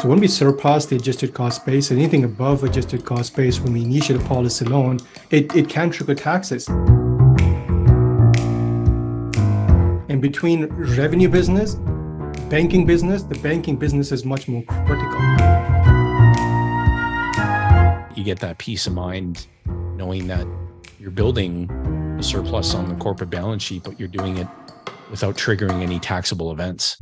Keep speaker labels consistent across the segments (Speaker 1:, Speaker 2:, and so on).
Speaker 1: So when we surpass the adjusted cost base, anything above adjusted cost base, when we initiate a policy loan, it can trigger taxes. And between revenue business, banking business, the banking business is much more critical.
Speaker 2: You get that peace of mind knowing that you're building a surplus on the corporate balance sheet, but you're doing it without triggering any taxable events.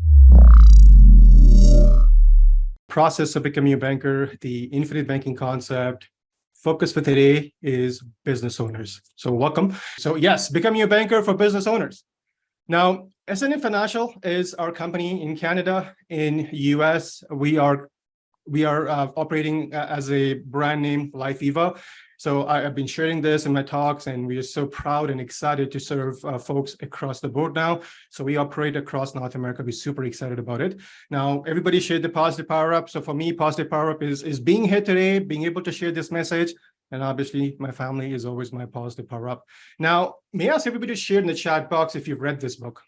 Speaker 1: Process of becoming a banker, the infinite banking concept. Focus for today is business owners. So welcome. So yes, becoming a banker for business owners. Now, Ascendant Financial is our company in Canada. In US, we are operating as a brand name LifeEva. So I've been sharing this in my talks, and we are so proud and excited to serve folks across the board now. So we operate across North America. We're super excited about it. Now, everybody shared the positive power up. So for me, positive power up is being here today, being able to share this message. And obviously, my family is always my positive power up. Now, may I ask everybody to share in the chat box if you've read this book?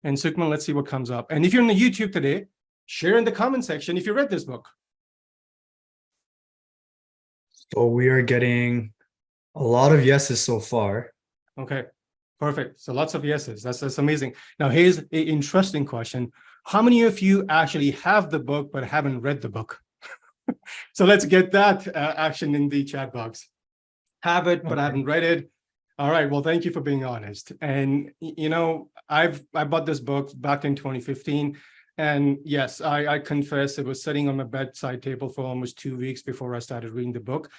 Speaker 1: And Sukman, let's see what comes up. And if you're on the YouTube today, share in the comment section if you read this book.
Speaker 3: So we are getting a lot of yeses so far.
Speaker 1: Okay, perfect. So lots of yeses. That's amazing. Now, here's an interesting question. How many of you actually have the book but haven't read the book? So let's get that action in the chat box. Have it, but I haven't read it. All right. Well, thank you for being honest. And, you know, I bought this book back in 2015. And yes, I confess it was sitting on my bedside table for almost 2 weeks before I started reading the book.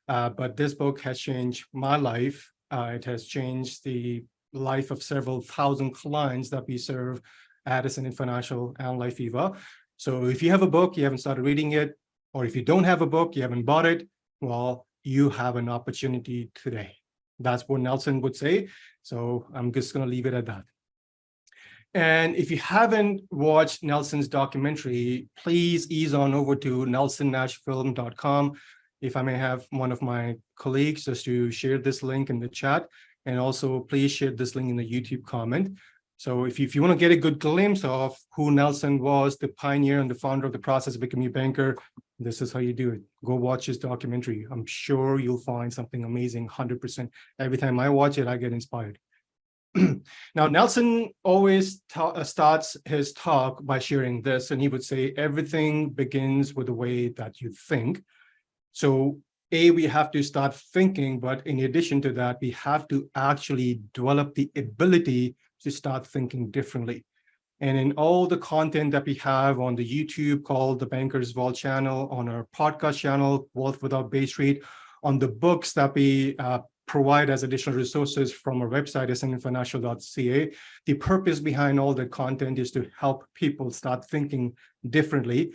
Speaker 1: But this book has changed my life. It has changed the life of several thousand clients that we serve at Ascendant Financial and LifeEva. So if you have a book, you haven't started reading it, or if you don't have a book, you haven't bought it, well, you have an opportunity today. That's what Nelson would say. So I'm just going to leave it at that. And if you haven't watched Nelson's documentary, please ease on over to nelsonnashfilm.com. If I may have one of my colleagues just to share this link in the chat, and also please share this link in the YouTube comment. So if you want to get a good glimpse of who Nelson was, the pioneer and the founder of the process of becoming a banker, this is how you do it. Go watch his documentary. I'm sure you'll find something amazing, 100%. Every time I watch it, I get inspired. Now, Nelson always starts his talk by sharing this, and he would say, everything begins with the way that you think. So we have to start thinking, but in addition to that, we have to actually develop the ability to start thinking differently. And in all the content that we have on the YouTube called the Banker's Vault channel, on our podcast channel, Wealth Without Base Rate, on the books that we provide as additional resources from our website, ascendantfinancial.ca. The purpose behind all the content is to help people start thinking differently,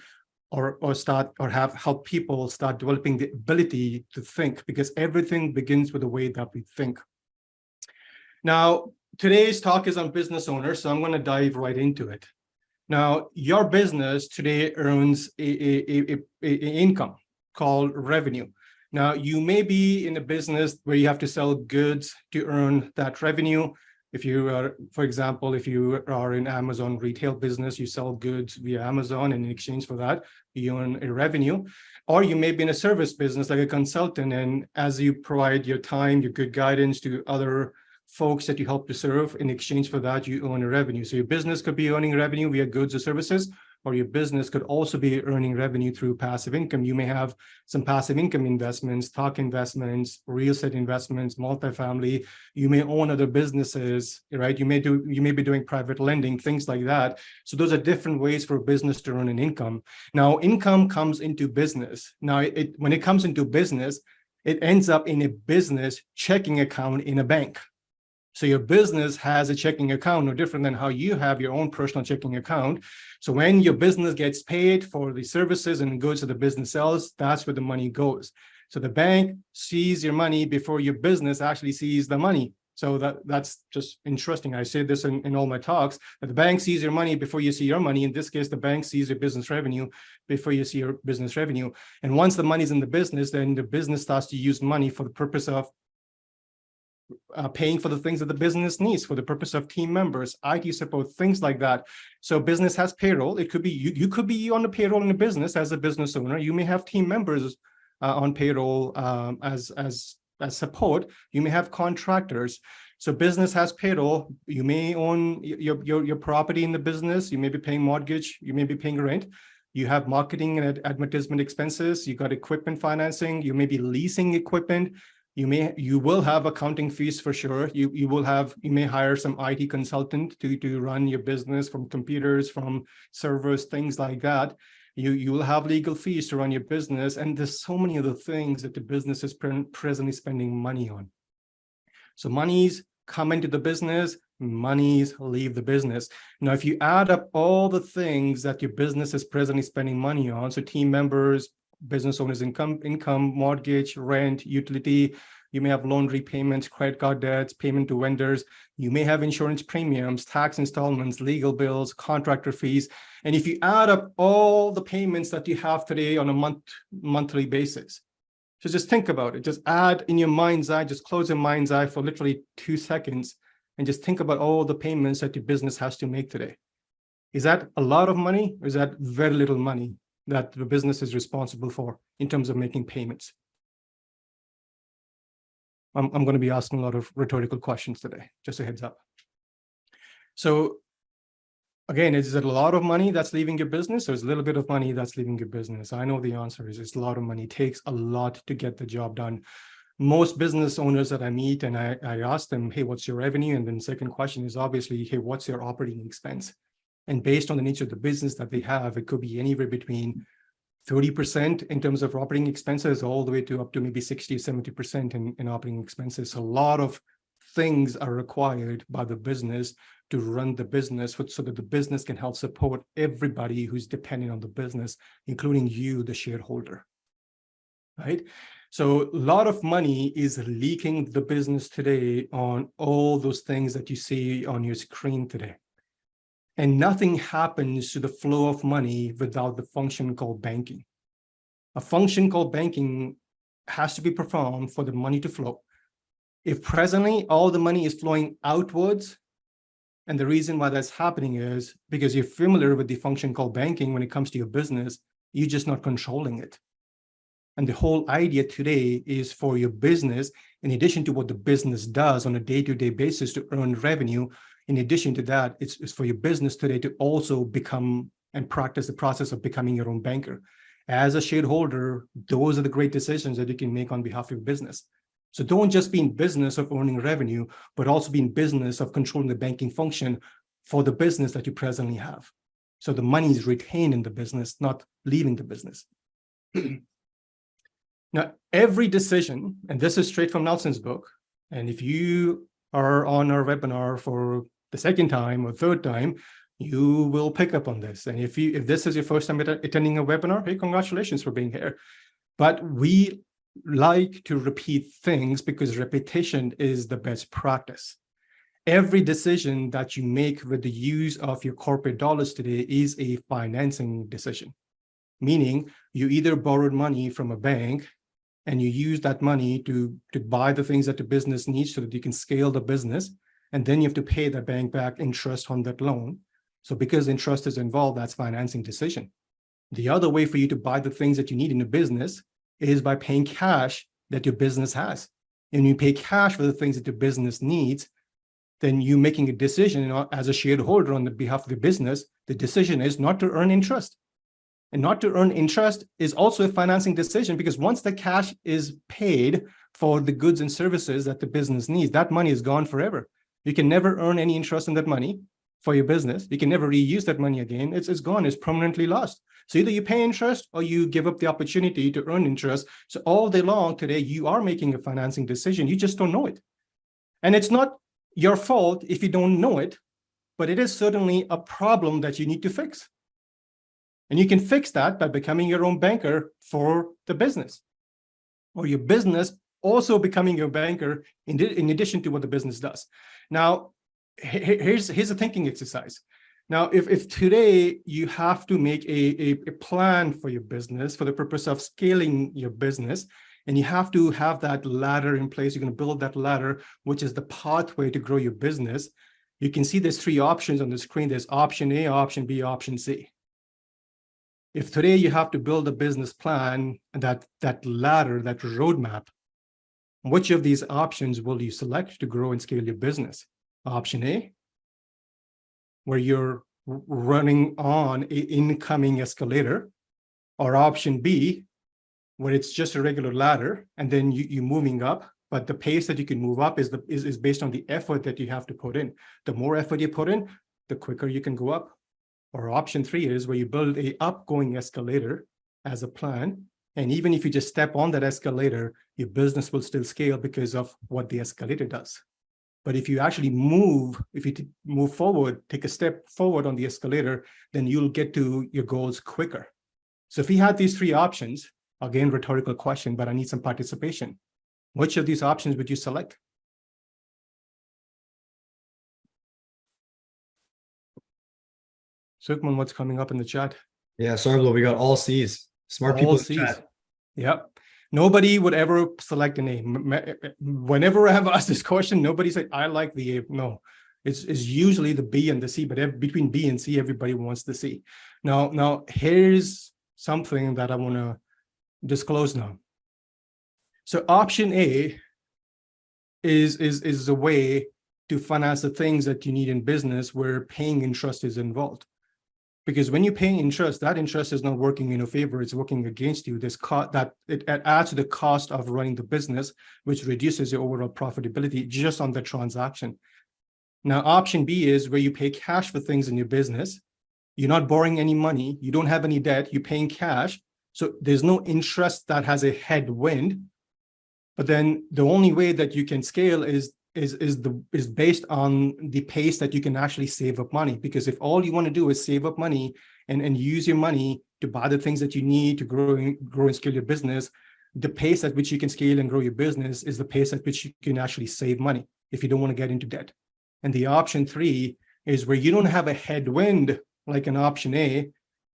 Speaker 1: or help people start developing the ability to think, because everything begins with the way that we think. Now, today's talk is on business owners, so I'm going to dive right into it. Now, your business today earns an income called revenue. Now, you may be in a business where you have to sell goods to earn that revenue. If you are, for example, if you are in Amazon retail business, you sell goods via Amazon, and in exchange for that, you earn a revenue. Or you may be in a service business like a consultant, and as you provide your time, your good guidance to other folks that you help to serve, in exchange for that, you earn a revenue. So your business could be earning revenue via goods or services, or your business could also be earning revenue through passive income. You may have some passive income investments, stock investments, real estate investments, multifamily. You may own other businesses, right? You may be doing private lending, things like that. So those are different ways for a business to earn an income. Now, income comes into business. Now, when it comes into business, it ends up in a business checking account in a bank. So your business has a checking account, no different than how you have your own personal checking account. So when your business gets paid for the services and goods that the business sells, that's where the money goes. So the bank sees your money before your business actually sees the money. So that's just interesting. I say this in all my talks, that the bank sees your money before you see your money. In this case, the bank sees your business revenue before you see your business revenue. And once the money's in the business, then the business starts to use money for the purpose of paying for the things that the business needs for the purpose of team members, IT support, things like that. So business has payroll. It could be you could be on the payroll in a business as a business owner. You may have team members on payroll as support. You may have contractors. So business has payroll. You may own your property in the business. You may be paying mortgage. You may be paying rent. You have marketing and advertisement expenses. You got equipment financing. You may be leasing equipment. You will have accounting fees for sure. You may hire some IT consultant to run your business, from computers, from servers, things like that. You will have legal fees to run your business, and there's so many other things that the business is presently spending money on. So monies come into the business, monies leave the business. Now, if you add up all the things that your business is presently spending money on, so team members, business owners' income, mortgage, rent, utility, you may have loan repayments, credit card debts, payment to vendors, you may have insurance premiums, tax installments, legal bills, contractor fees. And if you add up all the payments that you have today on a monthly basis, so just think about it. Just add in your mind's eye, just close your mind's eye for literally 2 seconds and just think about all the payments that your business has to make today. Is that a lot of money, or is that very little money that the business is responsible for in terms of making payments? I'm going to be asking a lot of rhetorical questions today, just a heads up. So again, is it a lot of money that's leaving your business, or is a little bit of money that's leaving your business? I know the answer is it's a lot of money. It takes a lot to get the job done. Most business owners that I meet, and I ask them, hey, what's your revenue? And then the second question is obviously, hey, what's your operating expense? And based on the nature of the business that they have, it could be anywhere between 30% in terms of operating expenses, all the way to up to maybe 60 or 70% in operating expenses. So a lot of things are required by the business to run the business so that the business can help support everybody who's dependent on the business, including you, the shareholder, right? So a lot of money is leaking the business today on all those things that you see on your screen today. And nothing happens to the flow of money without the function called banking. A function called banking has to be performed for the money to flow. If presently all the money is flowing outwards, and the reason why that's happening is because you're familiar with the function called banking when it comes to your business, you're just not controlling it. And the whole idea today is for your business, in addition to what the business does on a day-to-day basis to earn revenue, in addition to that, it's for your business today to also become and practice the process of becoming your own banker. As a shareholder, those are the great decisions that you can make on behalf of your business. So don't just be in business of earning revenue, but also be in business of controlling the banking function for the business that you presently have. So the money is retained in the business, not leaving the business. Now, every decision, and this is straight from Nelson's book, and if you are on our webinar for the second time or third time, you will pick up on this. And if this is your first time attending a webinar, hey, congratulations for being here. But we like to repeat things because repetition is the best practice. Every decision that you make with the use of your corporate dollars today is a financing decision, meaning you either borrowed money from a bank and you use that money to buy the things that the business needs so that you can scale the business, and then you have to pay the bank back interest on that loan. So because interest is involved, that's financing decision. The other way for you to buy the things that you need in a business is by paying cash that your business has. And you pay cash for the things that your business needs, then you're making a decision, as a shareholder on the behalf of the business. The decision is not to earn interest. And not to earn interest is also a financing decision, because once the cash is paid for the goods and services that the business needs, that money is gone forever. You can never earn any interest on that money for your business. You can never reuse that money again. It's gone, it's permanently lost. So either you pay interest or you give up the opportunity to earn interest. So all day long today, you are making a financing decision. You just don't know it. And it's not your fault if you don't know it, but it is certainly a problem that you need to fix. And you can fix that by becoming your own banker for the business, or your business also becoming your banker in addition to what the business does. Now, here's a thinking exercise. Now, if today you have to make a plan for your business for the purpose of scaling your business, And you have to have that ladder in place. You're going to build that ladder, which is the pathway to grow your business. You can see there's 3 options on the screen. There's option A, option B, option C. If today you have to build a business plan, that ladder, that roadmap, which of these options will you select to grow and scale your business? Option A, where you're running on an incoming escalator, or option B, where it's just a regular ladder and then you're moving up, but the pace that you can move up is based on the effort that you have to put in. The more effort you put in, the quicker you can go up. Or option 3 is where you build a upgoing escalator as a plan. And even if you just step on that escalator, your business will still scale because of what the escalator does. But if you actually move, move forward, take a step forward on the escalator, then you'll get to your goals quicker. So if you had these 3 options, again, rhetorical question, but I need some participation. Which of these options would you select? Sukman, what's coming up in the chat?
Speaker 3: Yeah, Sarblo, we got all C's. Smart people in the chat.
Speaker 1: Yep. Nobody would ever select an A. Whenever I have asked this question, nobody said, I like the A. No, it's usually the B and the C, but between B and C, everybody wants the C. Now here's something that I want to disclose now. So option A is a way to finance the things that you need in business where paying interest is involved. Because when you pay interest, that interest is not working in your favor, it's working against you. This that it adds to the cost of running the business, which reduces your overall profitability just on the transaction. Now, option B is where you pay cash for things in your business. You're not borrowing any money, you don't have any debt, you're paying cash. So there's no interest that has a headwind. But then the only way that you can scale is based on the pace that you can actually save up money. Because if all you want to do is save up money and use your money to buy the things that you need to grow and scale your business, the pace at which you can scale and grow your business is the pace at which you can actually save money if you don't want to get into debt. And the option 3 is where you don't have a headwind like an option A,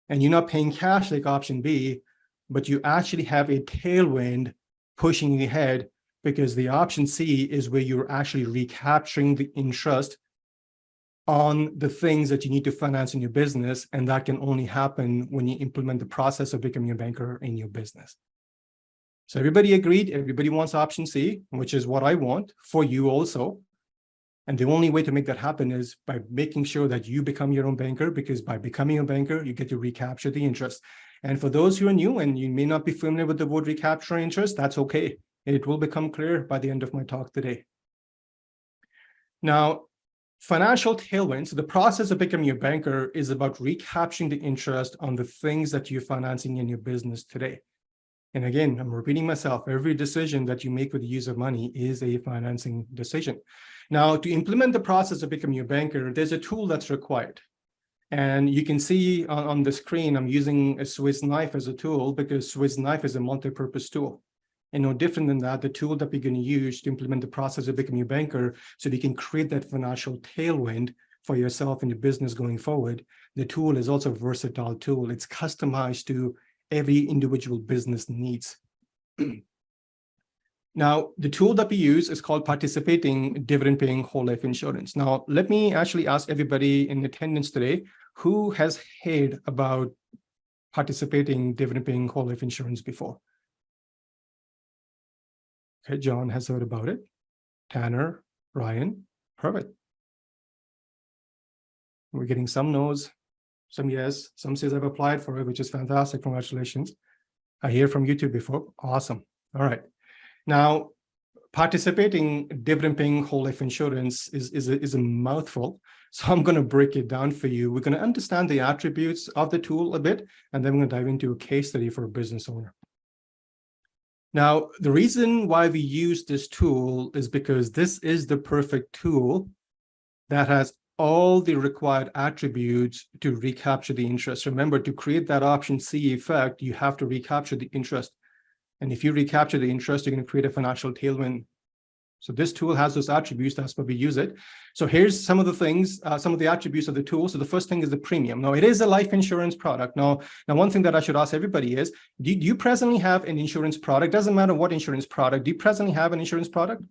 Speaker 1: and you're not paying cash like option B, but you actually have a tailwind pushing you ahead, because the option C is where you're actually recapturing the interest on the things that you need to finance in your business. And that can only happen when you implement the process of becoming a banker in your business. So everybody agreed, everybody wants option C, which is what I want for you also. And the only way to make that happen is by making sure that you become your own banker, because by becoming a banker, you get to recapture the interest. And for those who are new and you may not be familiar with the word recapture interest, that's okay. It will become clear by the end of my talk today. Now, financial tailwinds, the process of becoming a banker is about recapturing the interest on the things that you're financing in your business today. And again, I'm repeating myself, every decision that you make with the use of money is a financing decision. Now, to implement the process of becoming a banker, there's a tool that's required. And you can see on the screen, I'm using a Swiss knife as a tool because Swiss knife is a multi-purpose tool. And no different than that, the tool that we're going to use to implement the process of becoming a banker so that you can create that financial tailwind for yourself and your business going forward. The tool is also a versatile tool. It's customized to every individual business needs. Now, the tool that we use is called participating dividend-paying whole life insurance. Now, let me actually ask everybody in attendance today, who has heard about participating dividend-paying whole life insurance before? Okay, John has heard about it. Tanner, Ryan, perfect. We're getting some no's, some yes, some says I've applied for it, which is fantastic. Congratulations. I hear from you too before. Awesome. All right. Now, participating dividend-paying whole life insurance is a mouthful. So I'm going to break it down for you. We're going to understand the attributes of the tool a bit, and then we're going to dive into a case study for a business owner. Now, the reason why we use this tool is because this is the perfect tool that has all the required attributes to recapture the interest. Remember, to create that option C effect, you have to recapture the interest. And if you recapture the interest, you're going to create a financial tailwind. So this tool has those attributes. That's why we use it. So here's some of the things, some of the attributes of the tool. So the first thing is the premium. Now, it is a life insurance product. Now one thing that I should ask everybody is, do you presently have an insurance product? Doesn't matter what insurance product. Do you presently have an insurance product?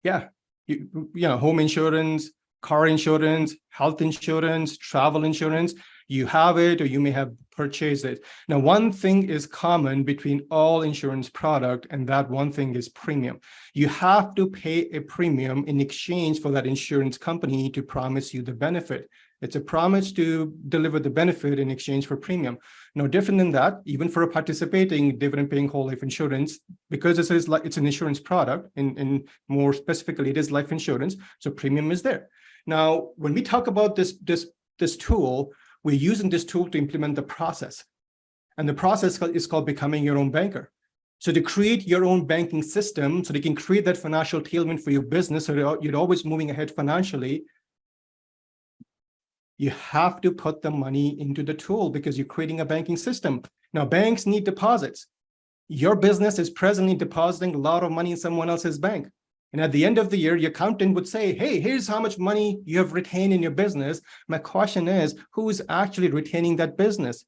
Speaker 1: Yeah, you know, home insurance, car insurance, health insurance, travel insurance. You have it, or you may have purchased it. Now, one thing is common between all insurance product, and that one thing is premium. You have to pay a premium in exchange for that insurance company to promise you the benefit. It's a promise to deliver the benefit in exchange for premium. No different than that, even for a participating dividend-paying whole life insurance, because it's an insurance product, and more specifically, it is life insurance, so premium is there. Now, when we talk about this tool, we're using this tool to implement the process. And the process is called becoming your own banker. So to create your own banking system, so they can create that financial tailwind for your business, so you're always moving ahead financially, you have to put the money into the tool because you're creating a banking system. Now, banks need deposits. Your business is presently depositing a lot of money in someone else's bank. And at the end of the year, your accountant would say, hey, here's how much money you have retained in your business. My question is, who is actually retaining that business?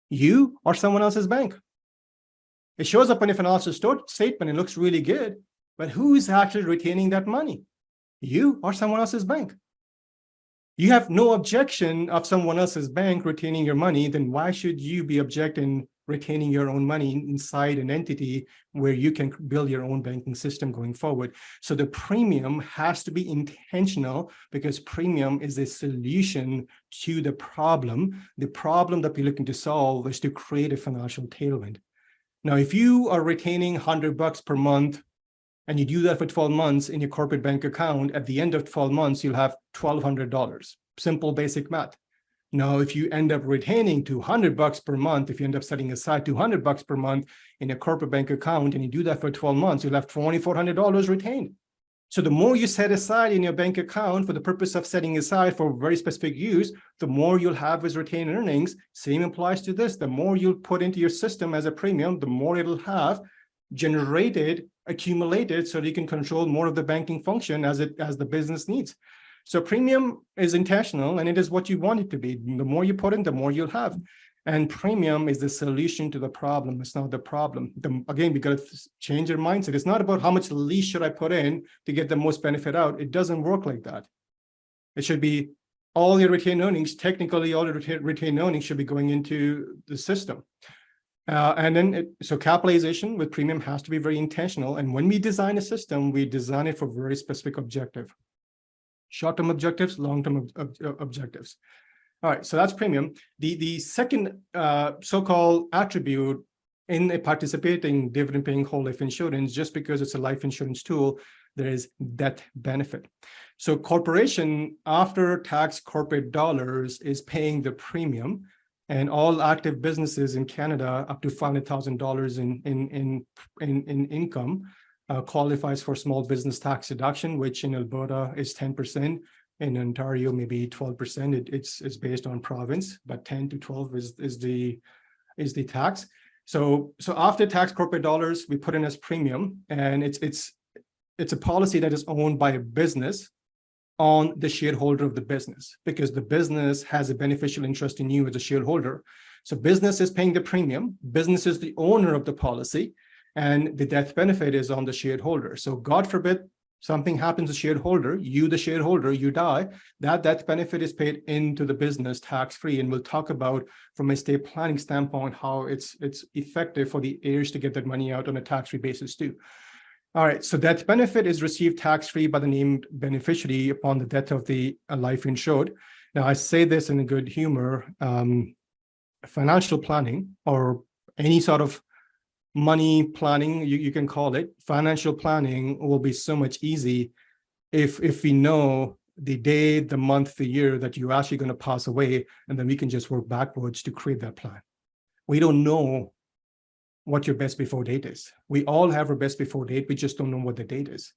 Speaker 1: You or someone else's bank? It shows up on your financial statement. It looks really good, but who is actually retaining that money? You or someone else's bank? You have no objection of someone else's bank retaining your money, then why should you be objecting retaining your own money inside an entity where you can build your own banking system going forward? So the premium has to be intentional, because premium is a solution to the problem. The problem that we're looking to solve is to create a financial tailwind. Now, if you are retaining $100 per month, and you do that for 12 months in your corporate bank account, at the end of 12 months, you'll have $1,200. Simple, basic math. Now, if you end up retaining $200 per month, if you end up setting aside $200 per month in a corporate bank account, and you do that for 12 months, you'll have $2,400 retained. So the more you set aside in your bank account for the purpose of setting aside for very specific use, the more you'll have as retained earnings. Same applies to this. The more you'll put into your system as a premium, the more it'll have generated, accumulated, so that you can control more of the banking function as the business needs. So premium is intentional, and it is what you want it to be. The more you put in, the more you'll have. And premium is the solution to the problem. It's not the problem. Again, we got to change your mindset. It's not about how much lease should I put in to get the most benefit out. It doesn't work like that. It should be all your retained earnings. Technically, all your retained earnings should be going into the system. So capitalization with premium has to be very intentional. And when we design a system, we design it for very specific objective. Short-term objectives, long-term objectives. All right, so that's premium. The second so-called attribute in a participating dividend-paying whole life insurance, just because it's a life insurance tool, there is death benefit. So corporation, after tax corporate dollars, is paying the premium, and all active businesses in Canada up to $500,000 in income qualifies for small business tax deduction, which in Alberta is 10%. In Ontario, maybe 12%. It's based on province, but 10 to 12 is the tax. So after tax corporate dollars, we put in as premium, and it's a policy that is owned by a business on the shareholder of the business, because the business has a beneficial interest in you as a shareholder. So business is paying the premium, business is the owner of the policy, and the death benefit is on the shareholder. So God forbid something happens to shareholder, you the shareholder, you die, that death benefit is paid into the business tax-free. And we'll talk about, from a estate planning standpoint, how it's effective for the heirs to get that money out on a tax-free basis too. All right, so that benefit is received tax-free by the named beneficiary upon the death of the life insured. Now, I say this in a good humor. Financial planning, or any sort of money planning, you can call it, financial planning will be so much easy if we know the day, the month, the year that you're actually going to pass away, and then we can just work backwards to create that plan. We don't know what your best before date is. We all have our best before date. We just don't know what the date is.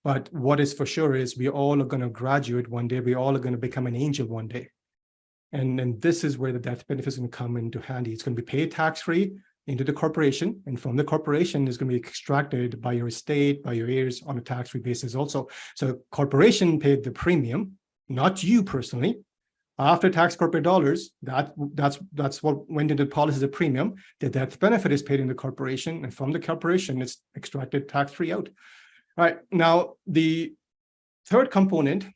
Speaker 1: But what is for sure is we all are going to graduate one day. We all are going to become an angel one day. And this is where the death benefit is going to come into handy. It's going to be paid tax-free. into the corporation, and from the corporation is going to be extracted by your estate, by your heirs on a tax-free basis also. So corporation paid the premium, not you personally. After tax corporate dollars, that's what went into the policy as a premium. The death benefit is paid in the corporation, and from the corporation, it's extracted tax-free out. All right, now the third component,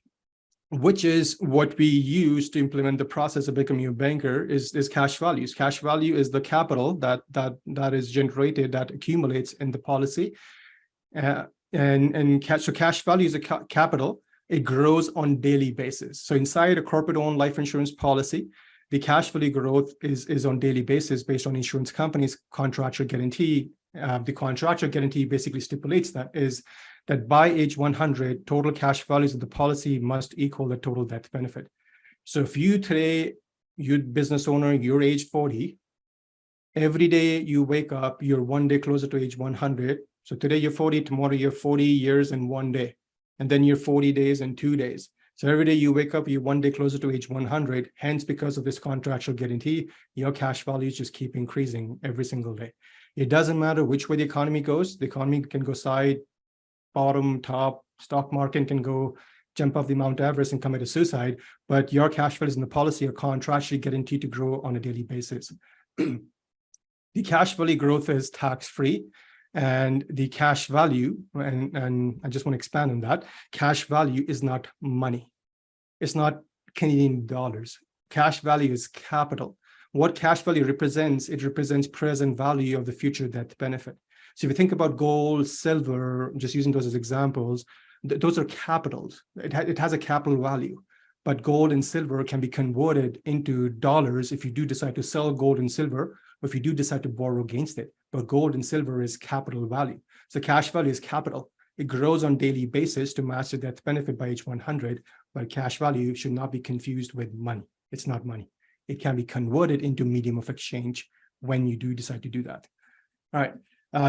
Speaker 1: which is what we use to implement the process of becoming a banker, is cash values. Cash value is the capital that is generated, that accumulates in the policy. So cash value is a capital. It grows on daily basis. So inside a corporate-owned life insurance policy, the cash value growth is on daily basis based on insurance companies' contractual guarantee. The contractual guarantee basically stipulates that by age 100, total cash values of the policy must equal the total death benefit. So if you today, you business owner, you're age 40, every day you wake up, you're one day closer to age 100. So today you're 40, tomorrow you're 40 years and 1 day. And then you're 40 days and 2 days. So every day you wake up, you're 1 day closer to age 100. Hence, because of this contractual guarantee, your cash values just keep increasing every single day. It doesn't matter which way the economy goes. The economy can go side, bottom, top, stock market can go jump off the Mount Everest and commit a suicide, but your cash values in the policy are contractually guaranteed to grow on a daily basis. The cash value growth is tax-free. And the cash value, and I just want to expand on that, cash value is not money. It's not Canadian dollars. Cash value is capital. What cash value represents, it represents present value of the future death benefit. So if you think about gold, silver, just using those as examples, those are capitals. It has a capital value. But gold and silver can be converted into dollars if you do decide to sell gold and silver, or if you do decide to borrow against it. But gold and silver is capital value. So cash value is capital. It grows on daily basis to match the death benefit by age 100, but cash value should not be confused with money. It's not money. It can be converted into medium of exchange when you do decide to do that. All right.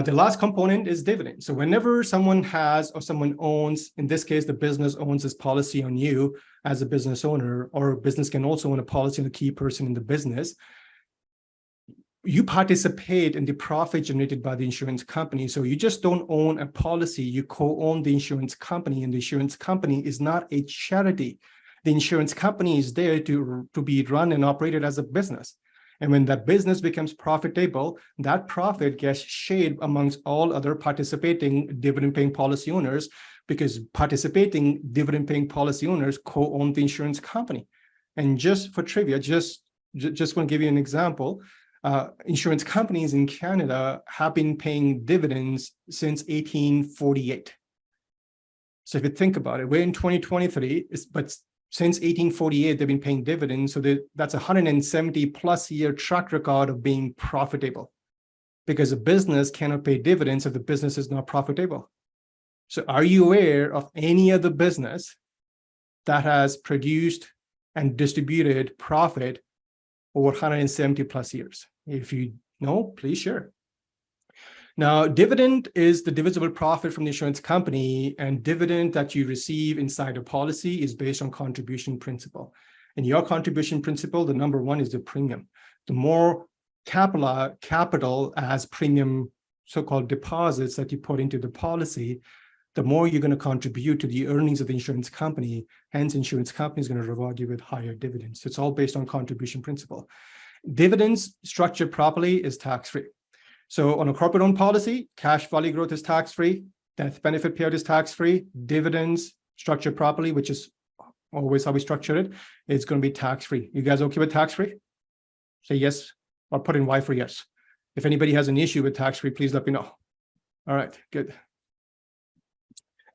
Speaker 1: The last component is dividend. So whenever someone has or someone owns, in this case, the business owns this policy on you as a business owner, or business can also own a policy on a key person in the business, you participate in the profit generated by the insurance company. So you just don't own a policy, you co-own the insurance company, and the insurance company is not a charity. The insurance company is there to be run and operated as a business. And when that business becomes profitable, that profit gets shared amongst all other participating dividend-paying policy owners, because participating dividend-paying policy owners co-own the insurance company. And just for trivia, just want to give you an example. Insurance companies in Canada have been paying dividends since 1848. So if you think about it, we're in 2023, but since 1848, they've been paying dividends. So that's a 170 plus year track record of being profitable, because a business cannot pay dividends if the business is not profitable. So are you aware of any other business that has produced and distributed profit over 170 plus years? If you know, please share. Now, dividend is the divisible profit from the insurance company, and dividend that you receive inside a policy is based on contribution principle. And your contribution principle, the number one is the premium. The more capital as premium, so-called deposits that you put into the policy, the more you're going to contribute to the earnings of the insurance company. Hence, insurance company is going to reward you with higher dividends. So it's all based on contribution principle. Dividends structured properly is tax-free. So on a corporate-owned policy, cash value growth is tax-free, death benefit payout is tax-free, dividends structured properly, which is always how we structure it, it's going to be tax-free. You guys okay with tax-free? Say yes, or put in Y for yes. If anybody has an issue with tax-free, please let me know. All right, good.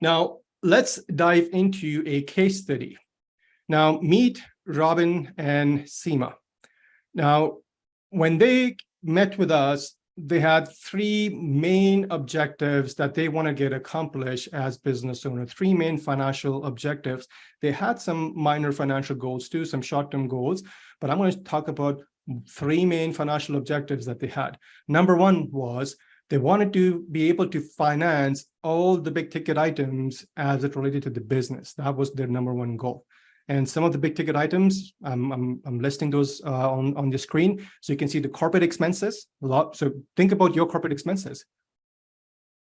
Speaker 1: Now, let's dive into a case study. Now, meet Robin and Seema. Now, when they met with us, they had three main objectives that they want to get accomplished as business owner, three main financial objectives. They had some minor financial goals too, some short-term goals, but I'm going to talk about three main financial objectives that they had. Number one was they wanted to be able to finance all the big ticket items as it related to the business. That was their number one goal. And some of the big ticket items, I'm listing those on the screen. So you can see the corporate expenses. So think about your corporate expenses.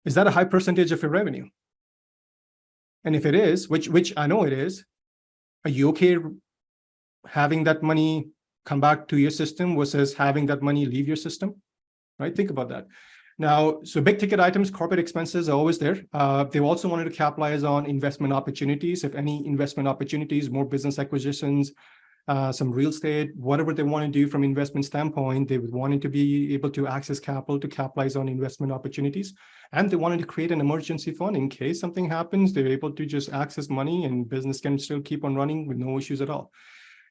Speaker 1: Is that a high percentage of your revenue? And if it is, which I know it is, are you okay having that money come back to your system versus having that money leave your system? Right? Think about that. Now, so big ticket items, corporate expenses are always there. They also wanted to capitalize on investment opportunities. If any investment opportunities, more business acquisitions, some real estate, whatever they want to do from investment standpoint, they wanted to be able to access capital to capitalize on investment opportunities. And they wanted to create an emergency fund in case something happens, they're able to just access money and business can still keep on running with no issues at all.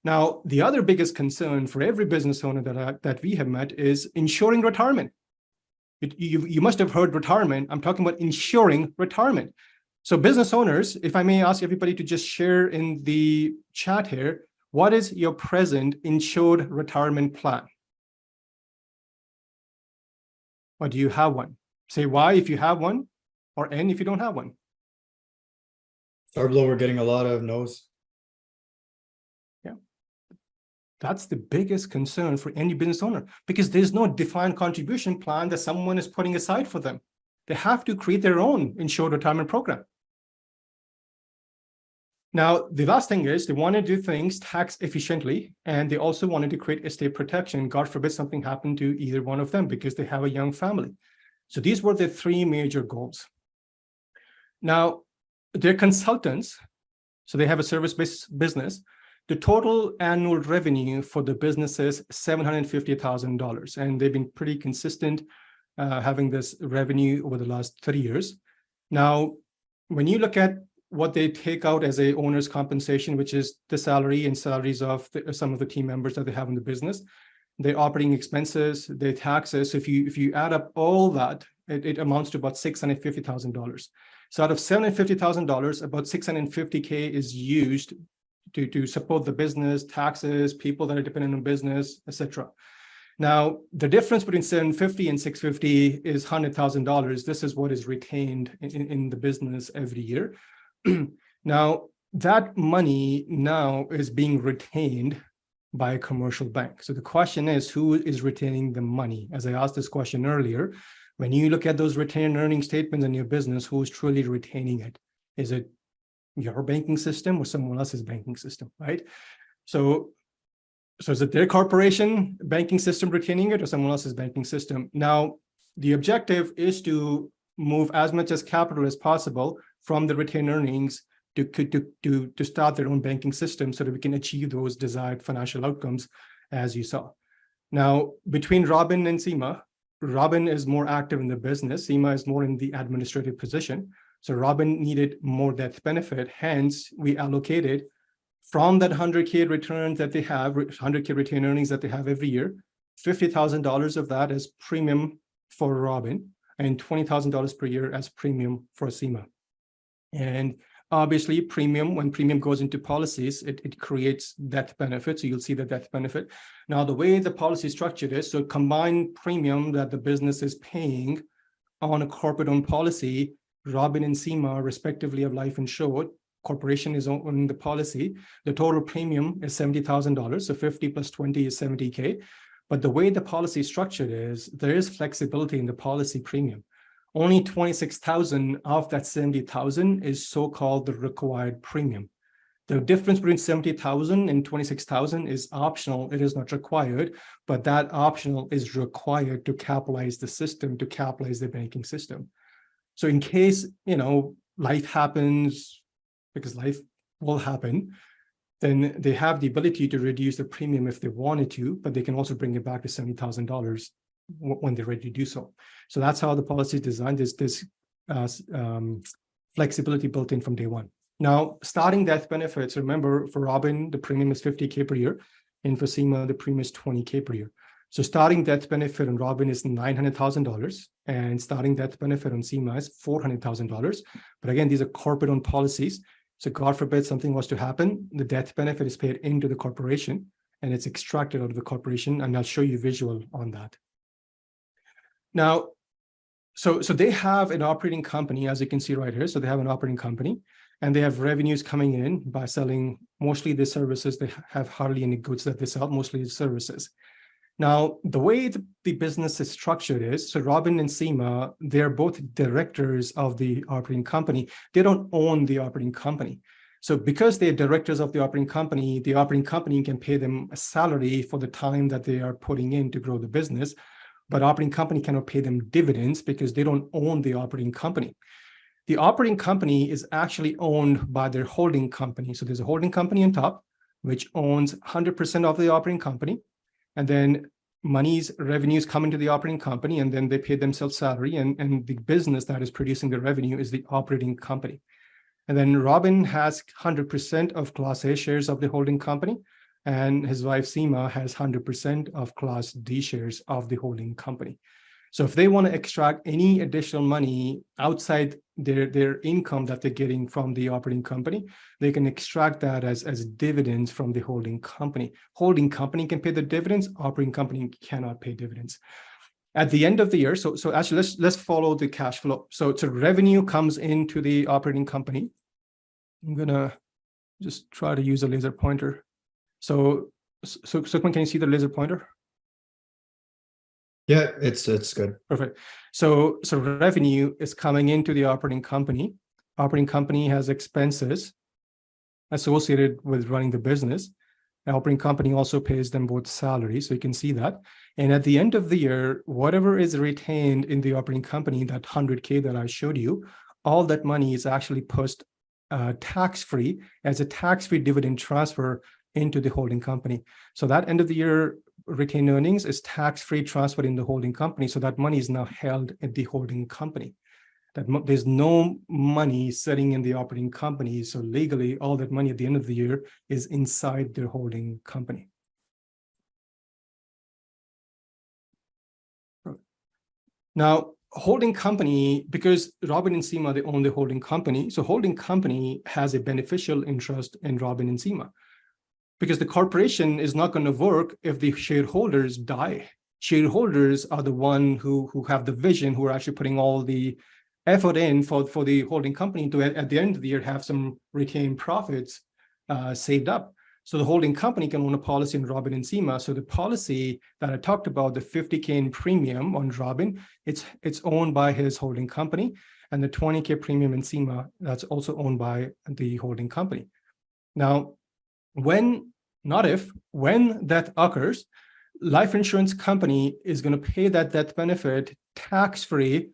Speaker 1: Now, the other biggest concern for every business owner that we have met is ensuring retirement. You must have heard retirement. I'm talking about ensuring retirement. So business owners, if I may ask everybody to just share in the chat here, what is your present insured retirement plan? Or do you have one? Say why if you have one, or N if you don't have one.
Speaker 3: Starblow, we're getting a lot of no's.
Speaker 1: That's the biggest concern for any business owner, because there's no defined contribution plan that someone is putting aside for them. They have to create their own insured retirement program. Now, the last thing is they want to do things tax efficiently, and they also wanted to create estate protection. God forbid something happened to either one of them because they have a young family. So these were the three major goals. Now, they're consultants, so they have a service-based business. The total annual revenue for the business is $750,000, and they've been pretty consistent having this revenue over the last 3 years. Now, when you look at what they take out as a owner's compensation, which is the salary and salaries of some of the team members that they have in the business, their operating expenses, their taxes, if you add up all that, it amounts to about $650,000. So out of $750,000, about $650K is used to support the business, taxes, people that are dependent on business, etc. Now, the difference between 750 and 650 is $100,000. This is what is retained in the business every year. Now, that money now is being retained by a commercial bank. So the question is, who is retaining the money? As I asked this question earlier, when you look at those retained earnings statements in your business, who is truly retaining it? Is it your banking system or someone else's banking system, right? So is it their corporation banking system retaining it or someone else's banking system? Now, the objective is to move as much as capital as possible from the retained earnings to start their own banking system so that we can achieve those desired financial outcomes, as you saw. Now, between Robin and Seema, Robin is more active in the business. Seema is more in the administrative position. So Robin needed more death benefit. Hence, we allocated from that 100K returns that they have, 100K retained earnings that they have every year, $50,000 of that is premium for Robin and $20,000 per year as premium for Seema. And obviously, when premium goes into policies, it creates death benefit. So you'll see the death benefit. Now, the way the policy structured is, so combined premium that the business is paying on a corporate-owned policy, Robin and Seema, respectively, of life insured, corporation is owning the policy. The total premium is $70,000. So 50 plus 20 is 70K. But the way the policy is structured is there is flexibility in the policy premium. Only 26,000 of that 70,000 is so-called the required premium. The difference between 70,000 and 26,000 is optional. It is not required, but that optional is required to capitalize the system, to capitalize the banking system. So in case, life happens, because life will happen, then they have the ability to reduce the premium if they wanted to, but they can also bring it back to $70,000 when they're ready to do so. So that's how the policy is designed. There's this flexibility built in from day one. Now, starting death benefits, remember, for Robin, the premium is $50K per year, and for Seema, the premium is $20K per year. So starting death benefit on Robin is $900,000, and starting death benefit on Seema is $400,000. But again, these are corporate-owned policies. So God forbid something was to happen, the death benefit is paid into the corporation, and it's extracted out of the corporation, and I'll show you visual on that. Now, so they have an operating company, as you can see right here. So they have an operating company, and they have revenues coming in by selling mostly the services. They have hardly any goods that they sell, mostly services. Now, the way the business is structured is, so Robin and Seema, they're both directors of the operating company. They don't own the operating company. So because they're directors of the operating company can pay them a salary for the time that they are putting in to grow the business, but operating company cannot pay them dividends because they don't own the operating company. The operating company is actually owned by their holding company. So there's a holding company on top, which owns 100% of the operating company. And then revenues come into the operating company, and then they pay themselves salary, and the business that is producing the revenue is the operating company. And then Robin has 100% of Class A shares of the holding company, and his wife Seema has 100% of Class D shares of the holding company. So if they want to extract any additional money outside their income that they're getting from the operating company, they can extract that as dividends from the holding company. Holding company can pay the dividends, operating company cannot pay dividends. At the end of the year, so actually let's follow the cash flow. So revenue comes into the operating company. I'm gonna just try to use a laser pointer. So can you see the laser pointer?
Speaker 3: Yeah, it's good.
Speaker 1: Perfect. So revenue is coming into the operating company. Operating company has expenses associated with running the business. The operating company also pays them both salaries, so you can see that. And at the end of the year, whatever is retained in the operating company, that 100K that I showed you, all that money is actually pushed tax-free as a tax-free dividend transfer into the holding company. So that end of the year retained earnings is tax-free transferred in the holding company. So that money is now held at the holding company. There's no money sitting in the operating company. So legally, all that money at the end of the year is inside their holding company. Now, holding company, because Robin and Seema, they own the holding company. So holding company has a beneficial interest in Robin and Seema, because the corporation is not going to work if the shareholders die. Shareholders are the one who have the vision, who are actually putting all the effort in for the holding company to, at the end of the year, have some retained profits saved up. So the holding company can own a policy in Robin and Seema. So the policy that I talked about, the 50K in premium on Robin, it's owned by his holding company, and the 20K premium in Seema, that's also owned by the holding company. Now, when that occurs, life insurance company is going to pay that death benefit tax-free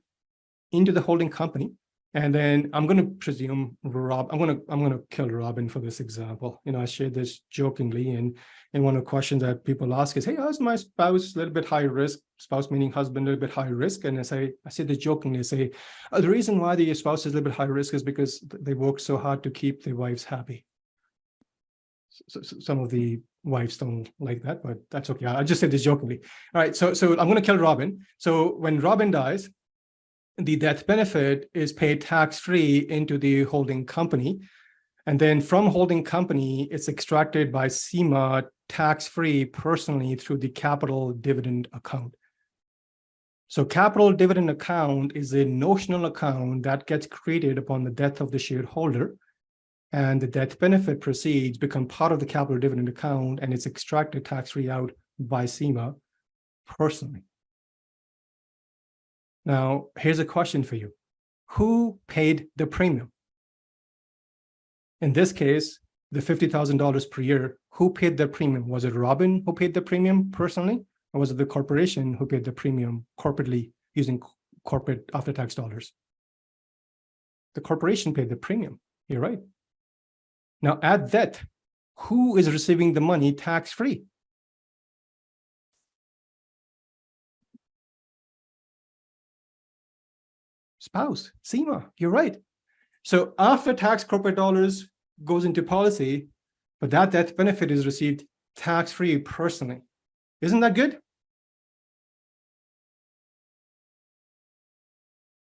Speaker 1: into the holding company. And then I'm going to presume I'm going to kill Robin for this example. I shared this jokingly, and one of the questions that people ask is, hey, how's my spouse a little bit high risk? Spouse meaning husband, a little bit high risk. And I say this jokingly, I say, the reason why the spouse is a little bit high risk is because they work so hard to keep their wives happy. So some of the wives don't like that, but that's okay. I just said this jokingly. All right, so I'm going to kill Robin. So when Robin dies, the death benefit is paid tax-free into the holding company. And then from holding company, it's extracted by Seema tax-free personally through the capital dividend account. So capital dividend account is a notional account that gets created upon the death of the shareholder. And the death benefit proceeds become part of the capital dividend account, and it's extracted tax-free out by Seema personally. Now, here's a question for you. Who paid the premium? In this case, the $50,000 per year, who paid the premium? Was it Robin who paid the premium personally, or was it the corporation who paid the premium corporately using corporate after-tax dollars? The corporation paid the premium. You're right. Now, at that, who is receiving the money tax-free? Spouse, Seema, you're right. So after-tax corporate dollars goes into policy, but that death benefit is received tax-free personally. Isn't that good?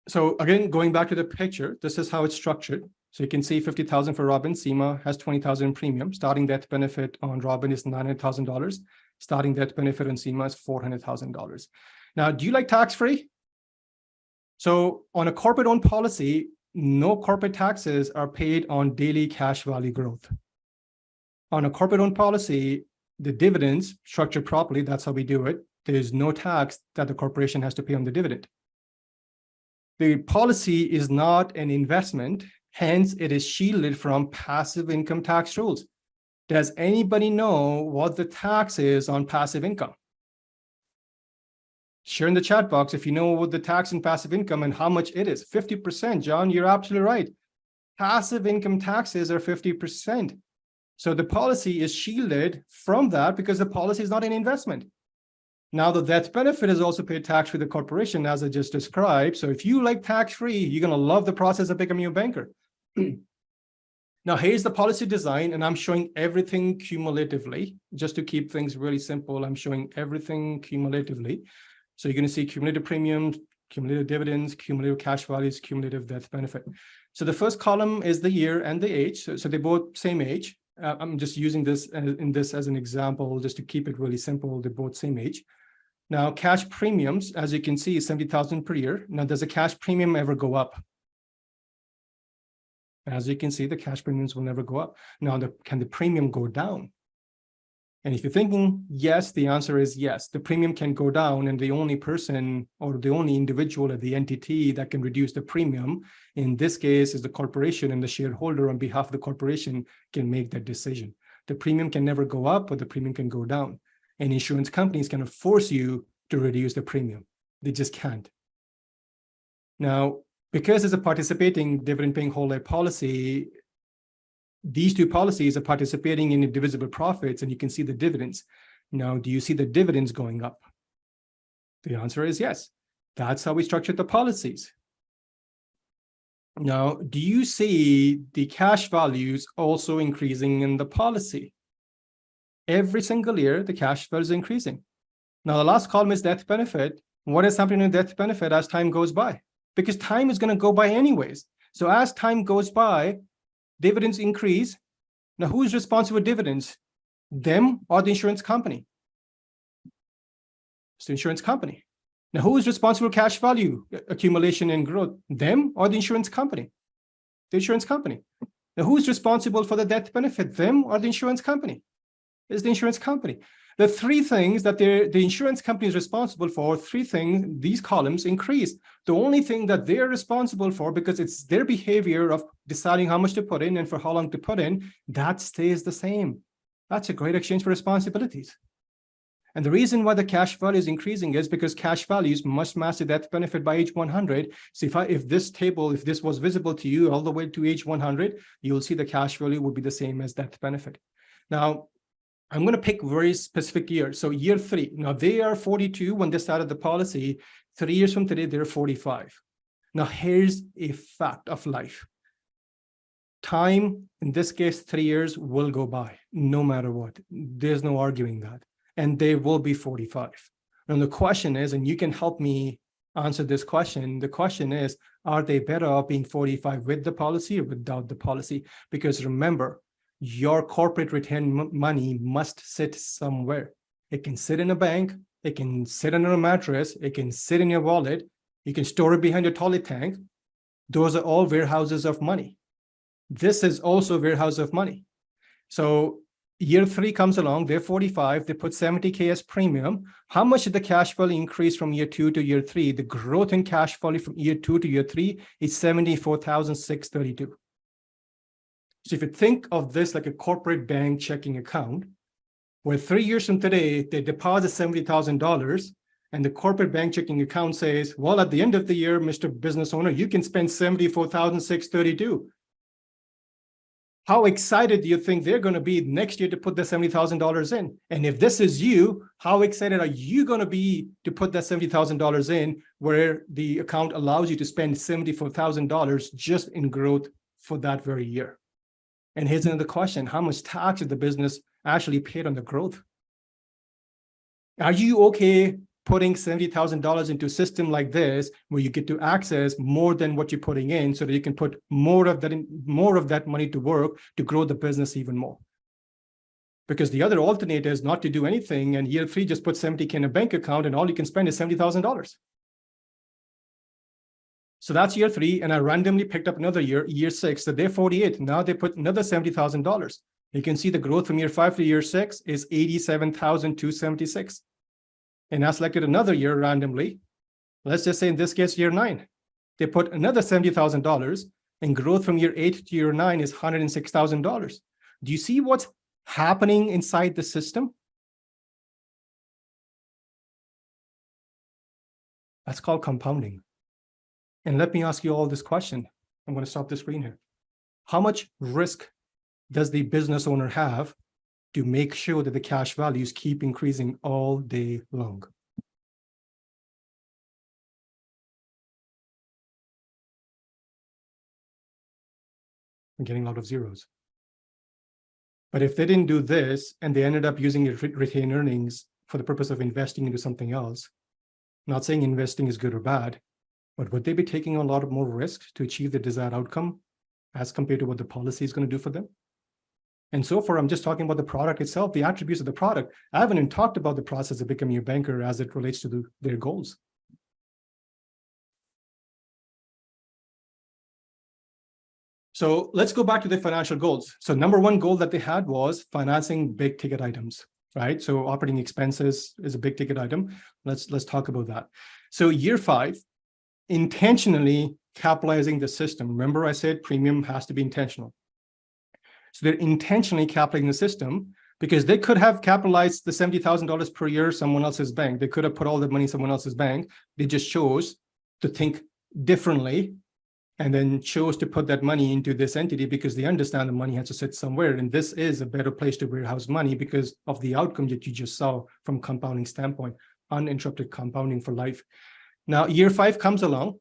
Speaker 1: So again, going back to the picture, this is how it's structured. So you can see 50,000 for Robin. Seema has 20,000 in premium. Starting death benefit on Robin is $900,000. Starting death benefit on Seema is $400,000. Now, do you like tax-free? So on a corporate-owned policy, no corporate taxes are paid on daily cash value growth. On a corporate-owned policy, the dividends structured properly, that's how we do it. There's no tax that the corporation has to pay on the dividend. The policy is not an investment, hence it is shielded from passive income tax rules. Does anybody know what the tax is on passive income? Share in the chat box if you know what the tax on passive income and how much it is. 50%, John, you're absolutely right. Passive income taxes are 50%. So the policy is shielded from that because the policy is not an investment. Now, the death benefit is also paid tax for the corporation, as I just described. So if you like tax-free, you're going to love the process of becoming a banker. Now, here's the policy design, and I'm showing everything cumulatively. Just to keep things really simple, I'm showing everything cumulatively. So you're going to see cumulative premiums, cumulative dividends, cumulative cash values, cumulative death benefit. So the first column is the year and the age. So they're both same age. I'm just using this as an example, just to keep it really simple. They're both same age. Now, cash premiums, as you can see, is 70,000 per year. Now, does the cash premium ever go up? As you can see, the cash premiums will never go up. Now, can the premium go down? And if you're thinking yes, the answer is yes. The premium can go down, and the only person or the only individual or the entity that can reduce the premium, in this case, is the corporation, and the shareholder on behalf of the corporation can make that decision. The premium can never go up, or the premium can go down. And insurance companies cannot force you to reduce the premium. They just can't. Now, because it's a participating dividend-paying whole life policy, these two policies are participating in indivisible profits, and you can see the dividends. Now, do you see the dividends going up? The answer is yes. That's how we structured the policies. Now, do you see the cash values also increasing in the policy? Every single year, the cash value is increasing. Now, the last column is death benefit. What is happening in death benefit as time goes by? Because time is going to go by anyways. So as time goes by, dividends increase. Now, who's responsible for dividends? Them or the insurance company? It's the insurance company. Now, who is responsible for cash value accumulation and growth? Them or the insurance company? The insurance company. Now, who's responsible for the death benefit? Them or the insurance company? It's the insurance company. The three things that the insurance company is responsible for, these columns increase. The only thing that they're responsible for, because it's their behavior of deciding how much to put in and for how long to put in, that stays the same. That's a great exchange for responsibilities. And the reason why the cash value is increasing is because cash values must match the death benefit by age 100. So if this was visible to you all the way to age 100, you'll see the cash value would be the same as death benefit. Now, I'm going to pick very specific years. So year 3. Now, they are 42 when they started the policy. 3 years from today, they're 45. Now, here's a fact of life. Time, in this case, 3 years, will go by, no matter what. There's no arguing that. And they will be 45. Now, the question is, and you can help me answer this question, the question is, are they better off being 45 with the policy or without the policy? Because remember, your corporate retained money must sit somewhere. It can sit in a bank, it can sit under a mattress, it can sit in your wallet, you can store it behind your toilet tank. Those are all warehouses of money. This is also a warehouse of money. So year 3 comes along, they're 45, they put 70K as premium. How much did the cash value increase from year 2 to year 3? The growth in cash value from year 2 to year 3 is 74,632. So if you think of this like a corporate bank checking account, where 3 years from today, they deposit $70,000, and the corporate bank checking account says, well, at the end of the year, Mr. Business Owner, you can spend $74,632. How excited do you think they're going to be next year to put the $70,000 in? And if this is you, how excited are you going to be to put that $70,000 in, where the account allows you to spend $74,000 just in growth for that very year? And here's another question. How much tax is the business actually paid on the growth? Are you okay putting $70,000 into a system like this, where you get to access more than what you're putting in, so that you can put more of that money to work to grow the business even more? Because the other alternate is not to do anything, and year 3 just put 70K in a bank account, and all you can spend is $70,000. So that's year 3. And I randomly picked up another year 6. So they're 48. Now they put another $70,000. You can see the growth from year 5 to year 6 is 87,276. And I selected another year randomly. Let's just say in this case, year 9. They put another $70,000, and growth from year 8 to year 9 is $106,000. Do you see what's happening inside the system? That's called compounding. And let me ask you all this question. I'm going to stop the screen here. How much risk does the business owner have to make sure that the cash values keep increasing all day long? I'm getting a lot of zeros. But if they didn't do this and they ended up using retained earnings for the purpose of investing into something else, not saying investing is good or bad, but would they be taking a lot of more risk to achieve the desired outcome as compared to what the policy is going to do for them? And so far, I'm just talking about the product itself, the attributes of the product. I haven't even talked about the process of becoming a banker as it relates to their goals. So let's go back to the financial goals. So number 1 goal that they had was financing big ticket items, right? So operating expenses is a big ticket item. Let's talk about that. So year 5, intentionally capitalizing the system. Remember I said premium has to be intentional. So they're intentionally capitalizing the system because they could have capitalized the $70,000 per year someone else's bank. They could have put all the money in someone else's bank. They just chose to think differently and then chose to put that money into this entity because they understand the money has to sit somewhere. And this is a better place to warehouse money because of the outcome that you just saw from compounding standpoint, uninterrupted compounding for life. Now, year 5 comes along.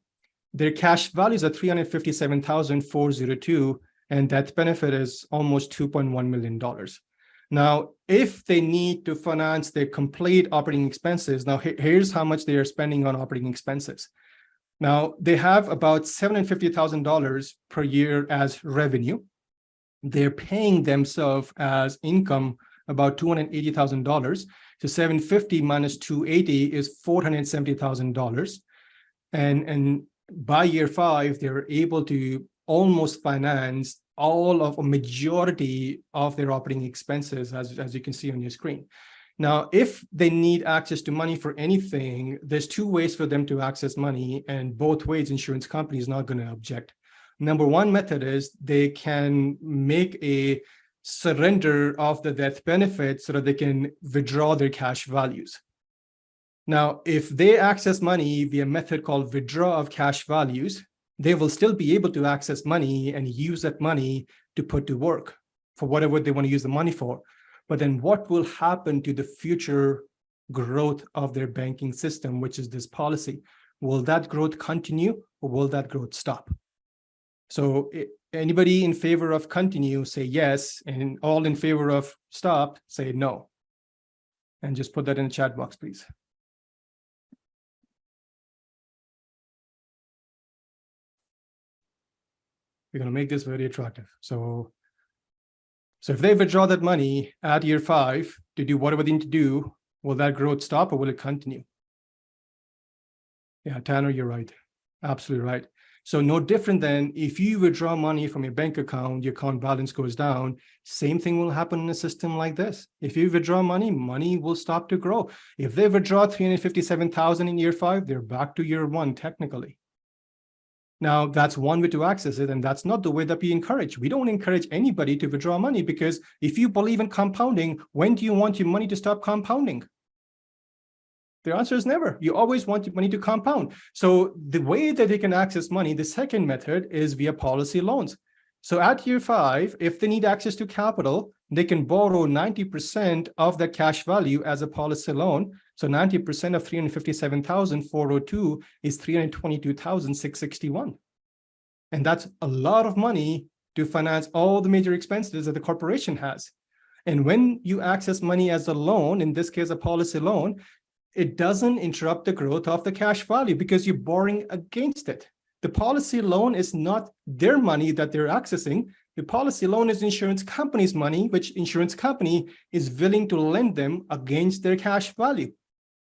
Speaker 1: Their cash values are $357,402, and that benefit is almost $2.1 million. Now, if they need to finance their complete operating expenses, now here's how much they are spending on operating expenses. Now, they have about $750,000 per year as revenue. They're paying themselves as income about $280,000. So 750 minus 280 is $470,000. And by year 5, they're able to almost finance all of a majority of their operating expenses, as you can see on your screen. Now, if they need access to money for anything, there's 2 ways for them to access money, and both ways insurance company is not going to object. Number 1 method is they can make a surrender of the death benefit so that they can withdraw their cash values. Now, if they access money via a method called withdraw of cash values, they will still be able to access money and use that money to put to work for whatever they want to use the money for. But then what will happen to the future growth of their banking system, which is this policy? Will that growth continue or will that growth stop? So anybody in favor of continue, say yes, and all in favor of stop, say no. And just put that in the chat box, please. We're going to make this very attractive. So if they withdraw that money at year 5 to do whatever they need to do, will that growth stop or will it continue? Yeah, Tanner, you're right. Absolutely right. So no different than if you withdraw money from your bank account, your account balance goes down. Same thing will happen in a system like this. If you withdraw money, money will stop to grow. If they withdraw $357,000 in year 5, they're back to year 1 technically. Now, that's one way to access it, and that's not the way that we encourage. We don't encourage anybody to withdraw money because if you believe in compounding, when do you want your money to stop compounding? The answer is never. You always want your money to compound. So the way that they can access money, the second method is via policy loans. So at year 5, if they need access to capital, they can borrow 90% of that cash value as a policy loan. So 90% of $357,402 is $322,661. And that's a lot of money to finance all the major expenses that the corporation has. And when you access money as a loan, in this case, a policy loan, it doesn't interrupt the growth of the cash value because you're borrowing against it. The policy loan is not their money that they're accessing. The policy loan is insurance company's money, which insurance company is willing to lend them against their cash value.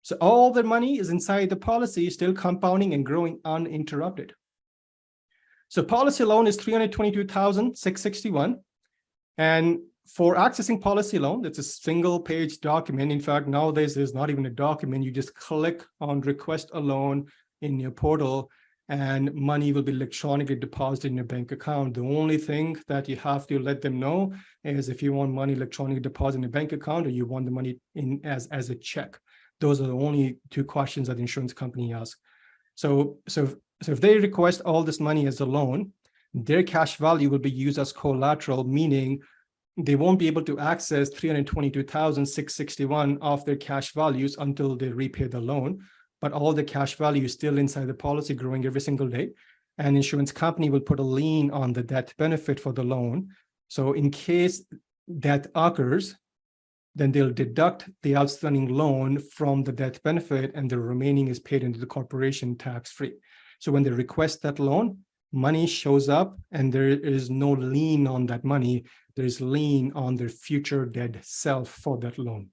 Speaker 1: So all their money is inside the policy, still compounding and growing uninterrupted. So policy loan is 322,661. And for accessing policy loan, it's a single page document. In fact, nowadays there's not even a document. You just click on request a loan in your portal and money will be electronically deposited in your bank account. The only thing that you have to let them know is if you want money electronically deposited in a bank account or you want the money in as a check. Those are the only two questions that the insurance company asks. So if they request all this money as a loan, their cash value will be used as collateral, meaning they won't be able to access 322,661 of their cash values until they repay the loan. But all the cash value is still inside the policy, growing every single day. And insurance company will put a lien on the death benefit for the loan. So in case that occurs, then they'll deduct the outstanding loan from the death benefit and the remaining is paid into the corporation tax-free. So when they request that loan, money shows up and there is no lien on that money. There's lien on their future dead self for that loan.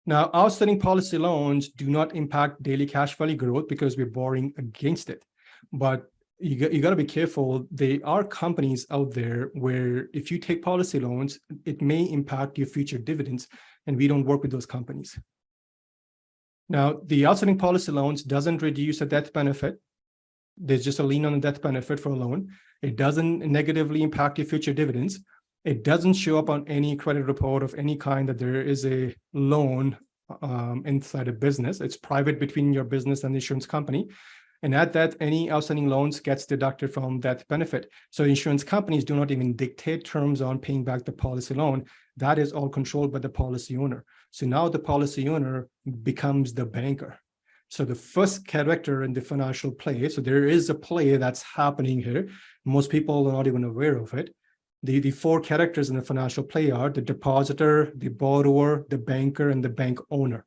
Speaker 1: Now, outstanding policy loans do not impact daily cash value growth because we're borrowing against it. But you got to be careful. There are companies out there where if you take policy loans, it may impact your future dividends, and we don't work with those companies. Now, the outstanding policy loans doesn't reduce the death benefit. There's just a lien on the death benefit for a loan. It doesn't negatively impact your future dividends. It doesn't show up on any credit report of any kind that there is a loan inside a business. It's private between your business and the insurance company. And at that, any outstanding loans gets deducted from that benefit. So insurance companies do not even dictate terms on paying back the policy loan. That is all controlled by the policy owner. So now the policy owner becomes the banker. So the first character in the financial play, so there is a play that's happening here. Most people are not even aware of it. The four characters in the financial play are the depositor, the borrower, the banker, and the bank owner.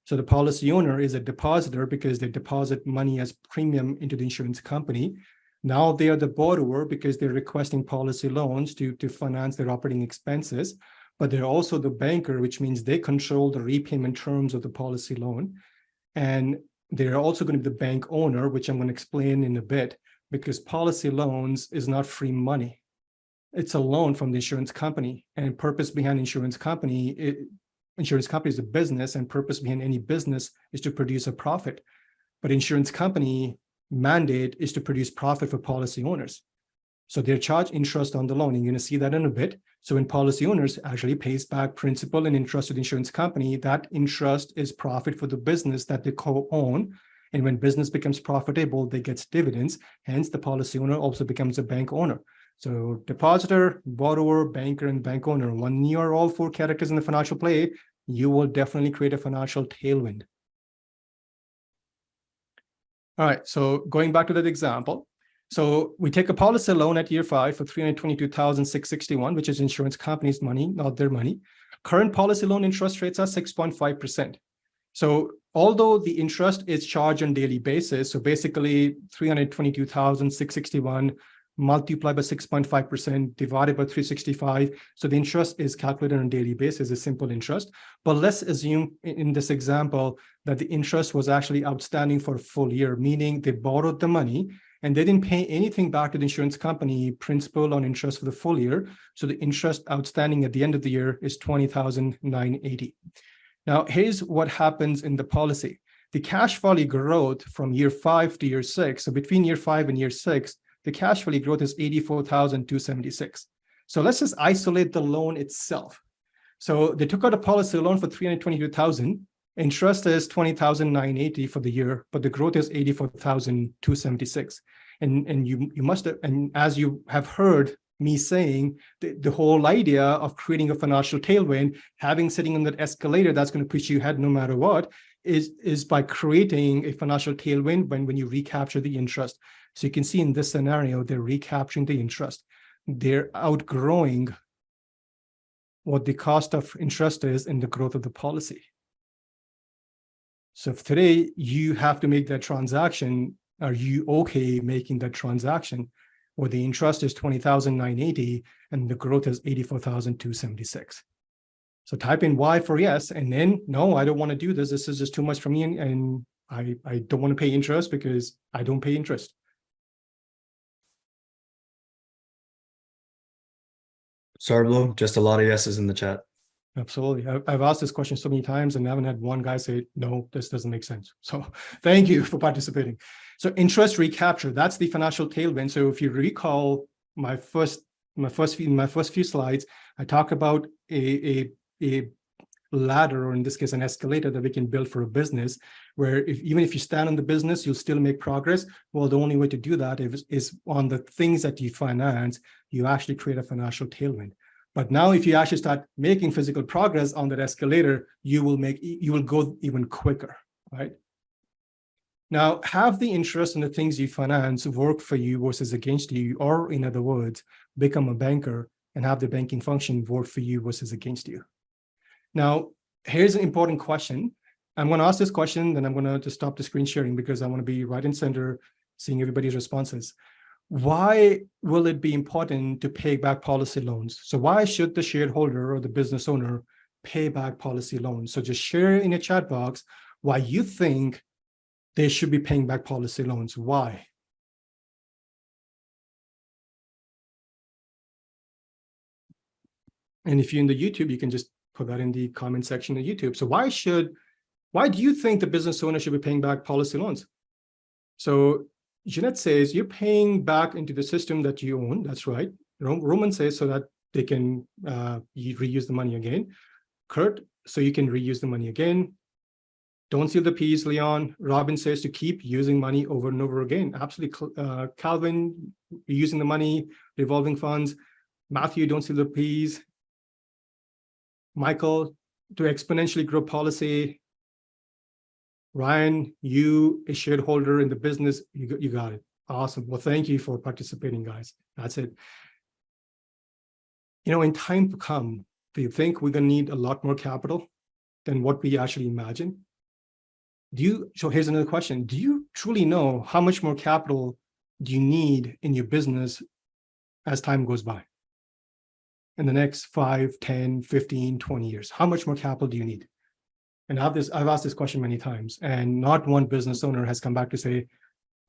Speaker 1: So the policy owner is a depositor because they deposit money as premium into the insurance company. Now they are the borrower because they're requesting policy loans to finance their operating expenses. But they're also the banker, which means they control the repayment terms of the policy loan. And they're also going to be the bank owner, which I'm going to explain in a bit, because policy loans is not free money. It's a loan from the insurance company, and purpose behind insurance company, insurance company is a business, and purpose behind any business is to produce a profit. But insurance company mandate is to produce profit for policy owners. So they're charged interest on the loan, and you're going to see that in a bit. So when policy owners actually pays back principal and interest to the insurance company, that interest is profit for the business that they co-own. And when business becomes profitable, they get dividends. Hence, the policy owner also becomes a bank owner. So depositor, borrower, banker, and bank owner. When you are all four characters in the financial play, you will definitely create a financial tailwind. All right, so going back to that example. So we take a policy loan at year 5 for 322,661, which is insurance company's money, not their money. Current policy loan interest rates are 6.5%. So although the interest is charged on daily basis, so basically 322,661 multiplied by 6.5% divided by 365. So the interest is calculated on a daily basis, a simple interest. But let's assume in this example that the interest was actually outstanding for a full year, meaning they borrowed the money and they didn't pay anything back to the insurance company, principal on interest for the full year. So the interest outstanding at the end of the year is 20,980. Now, here's what happens in the policy. The cash value growth from year 5 to year 6, so between year 5 and year 6, the cash value growth is 84,276. So let's just isolate the loan itself. So they took out a policy loan for 322,000. Interest is 20,980 for the year, but the growth is 84,276. And you must have, and as you have heard me saying, the whole idea of creating a financial tailwind, having sitting on that escalator that's going to push you ahead no matter what, is by creating a financial tailwind when you recapture the interest. So you can see in this scenario, they're recapturing the interest. They're outgrowing what the cost of interest is in the growth of the policy. So if today you have to make that transaction, are you okay making that transaction where the interest is 20,980 and the growth is 84,276? So type in Y for yes, and then no, I don't want to do this. This is just too much for me, and I don't want to pay interest because I don't pay interest.
Speaker 3: Sorry, Blue, just a lot of yeses in the chat.
Speaker 1: Absolutely. I've asked this question so many times and I haven't had one guy say, no, this doesn't make sense. So thank you for participating. So interest recapture, that's the financial tailwind. So if you recall my first few slides, I talk about a ladder, or in this case, an escalator that we can build for a business, where even if you stand on the business, you'll still make progress. Well, the only way to do that is on the things that you finance, you actually create a financial tailwind. But now if you actually start making physical progress on that escalator, you will go even quicker, right? Now, have the interest in the things you finance work for you versus against you, or in other words, become a banker and have the banking function work for you versus against you. Now, here's an important question. I'm going to ask this question, then I'm going to just stop the screen sharing because I want to be right in center, seeing everybody's responses. Why will it be important to pay back policy loans? So why should the shareholder or the business owner pay back policy loans? So just share in a chat box why you think they should be paying back policy loans. Why? And if you're in the YouTube, you can just put that in the comment section of YouTube. So why do you think the business owner should be paying back policy loans? So Jeanette says you're paying back into the system that you own. That's right. Roman says so that they can reuse the money again. Kurt, so you can reuse the money again. Don't seal the P's, Leon. Robin says to keep using money over and over again. Absolutely. Calvin, reusing the money, revolving funds. Matthew, don't seal the P's. Michael, to exponentially grow policy. Ryan, you, a shareholder in the business, you got it. Awesome. Well, thank you for participating, guys. That's it. You know, in time to come, do you think we're going to need a lot more capital than what we actually imagine? So here's another question. Do you truly know how much more capital do you need in your business as time goes by? In the next 5, 10, 15, 20 years, how much more capital do you need? And I've asked this question many times, and not one business owner has come back to say,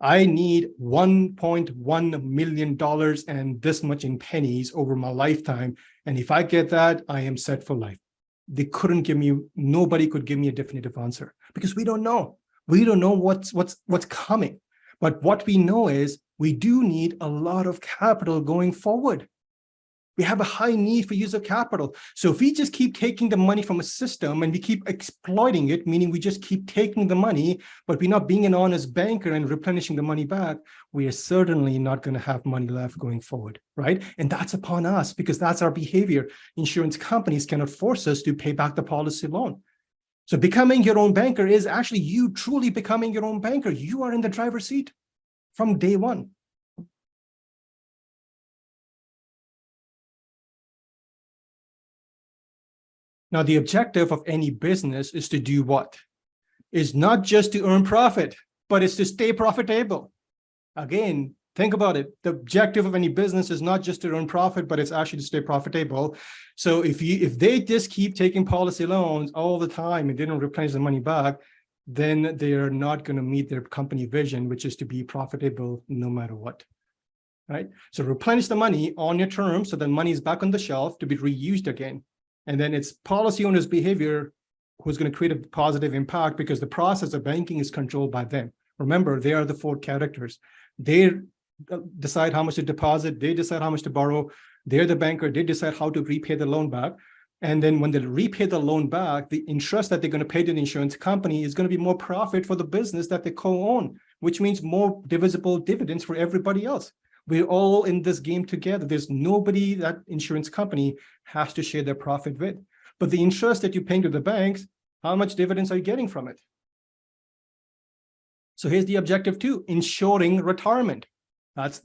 Speaker 1: I need $1.1 million and this much in pennies over my lifetime. And if I get that, I am set for life. They couldn't give me, nobody could give me a definitive answer because we don't know. We don't know what's coming. But what we know is we do need a lot of capital going forward. We have a high need for use of capital. So if we just keep taking the money from a system and we keep exploiting it, meaning we just keep taking the money, but we're not being an honest banker and replenishing the money back, we are certainly not going to have money left going forward, right? And that's upon us because that's our behavior. Insurance companies cannot force us to pay back the policy loan. So becoming your own banker is actually you truly becoming your own banker. You are in the driver's seat from day one. Now, the objective of any business is to do what? Is not just to earn profit, but it's to stay profitable. Again, think about it. The objective of any business is not just to earn profit, but it's actually to stay profitable. So if they just keep taking policy loans all the time and they don't replenish the money back, then they are not going to meet their company vision, which is to be profitable no matter what. Right? So replenish the money on your terms so that money is back on the shelf to be reused again. And then it's policy owners' behavior who's going to create a positive impact because the process of banking is controlled by them. Remember, they are the 4 characters. They decide how much to deposit. They decide how much to borrow. They're the banker. They decide how to repay the loan back. And then when they repay the loan back, the interest that they're going to pay to the insurance company is going to be more profit for the business that they co-own, which means more divisible dividends for everybody else. We're all in this game together. There's nobody that insurance company has to share their profit with. But the interest that you're paying to the banks, how much dividends are you getting from it? So here's the objective 2, ensuring retirement. That's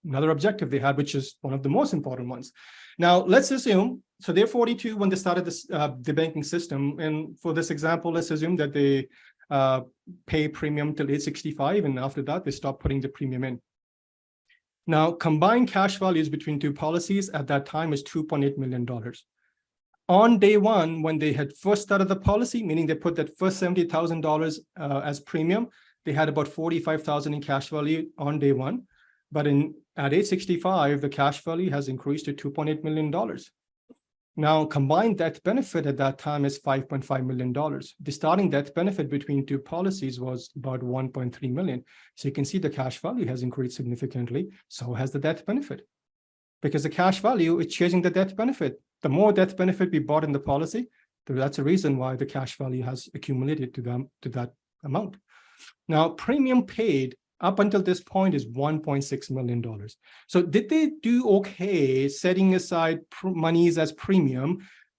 Speaker 1: another objective they had, which is one of the most important ones. Now, let's assume, so they're 42 when they started this, the banking system. And for this example, let's assume that they pay premium till age 65. And after that, they stop putting the premium in. Now, combined cash values between 2 policies at that time is $2.8 million. On day one, when they had first started the policy, meaning they put that first $70,000 as premium, they had about $45,000 in cash value on day one. But at age 65, the cash value has increased to $2.8 million. Now, combined death benefit at that time is $5.5 million. The starting death benefit between two policies was about $1.3 million. So you can see the cash value has increased significantly. So has the death benefit. Because the cash value is changing the death benefit. The more death benefit we bought in the policy, that's the reason why the cash value has accumulated to that amount. Now, premium paid up until this point is $1.6 million. So did they do okay setting aside monies as premium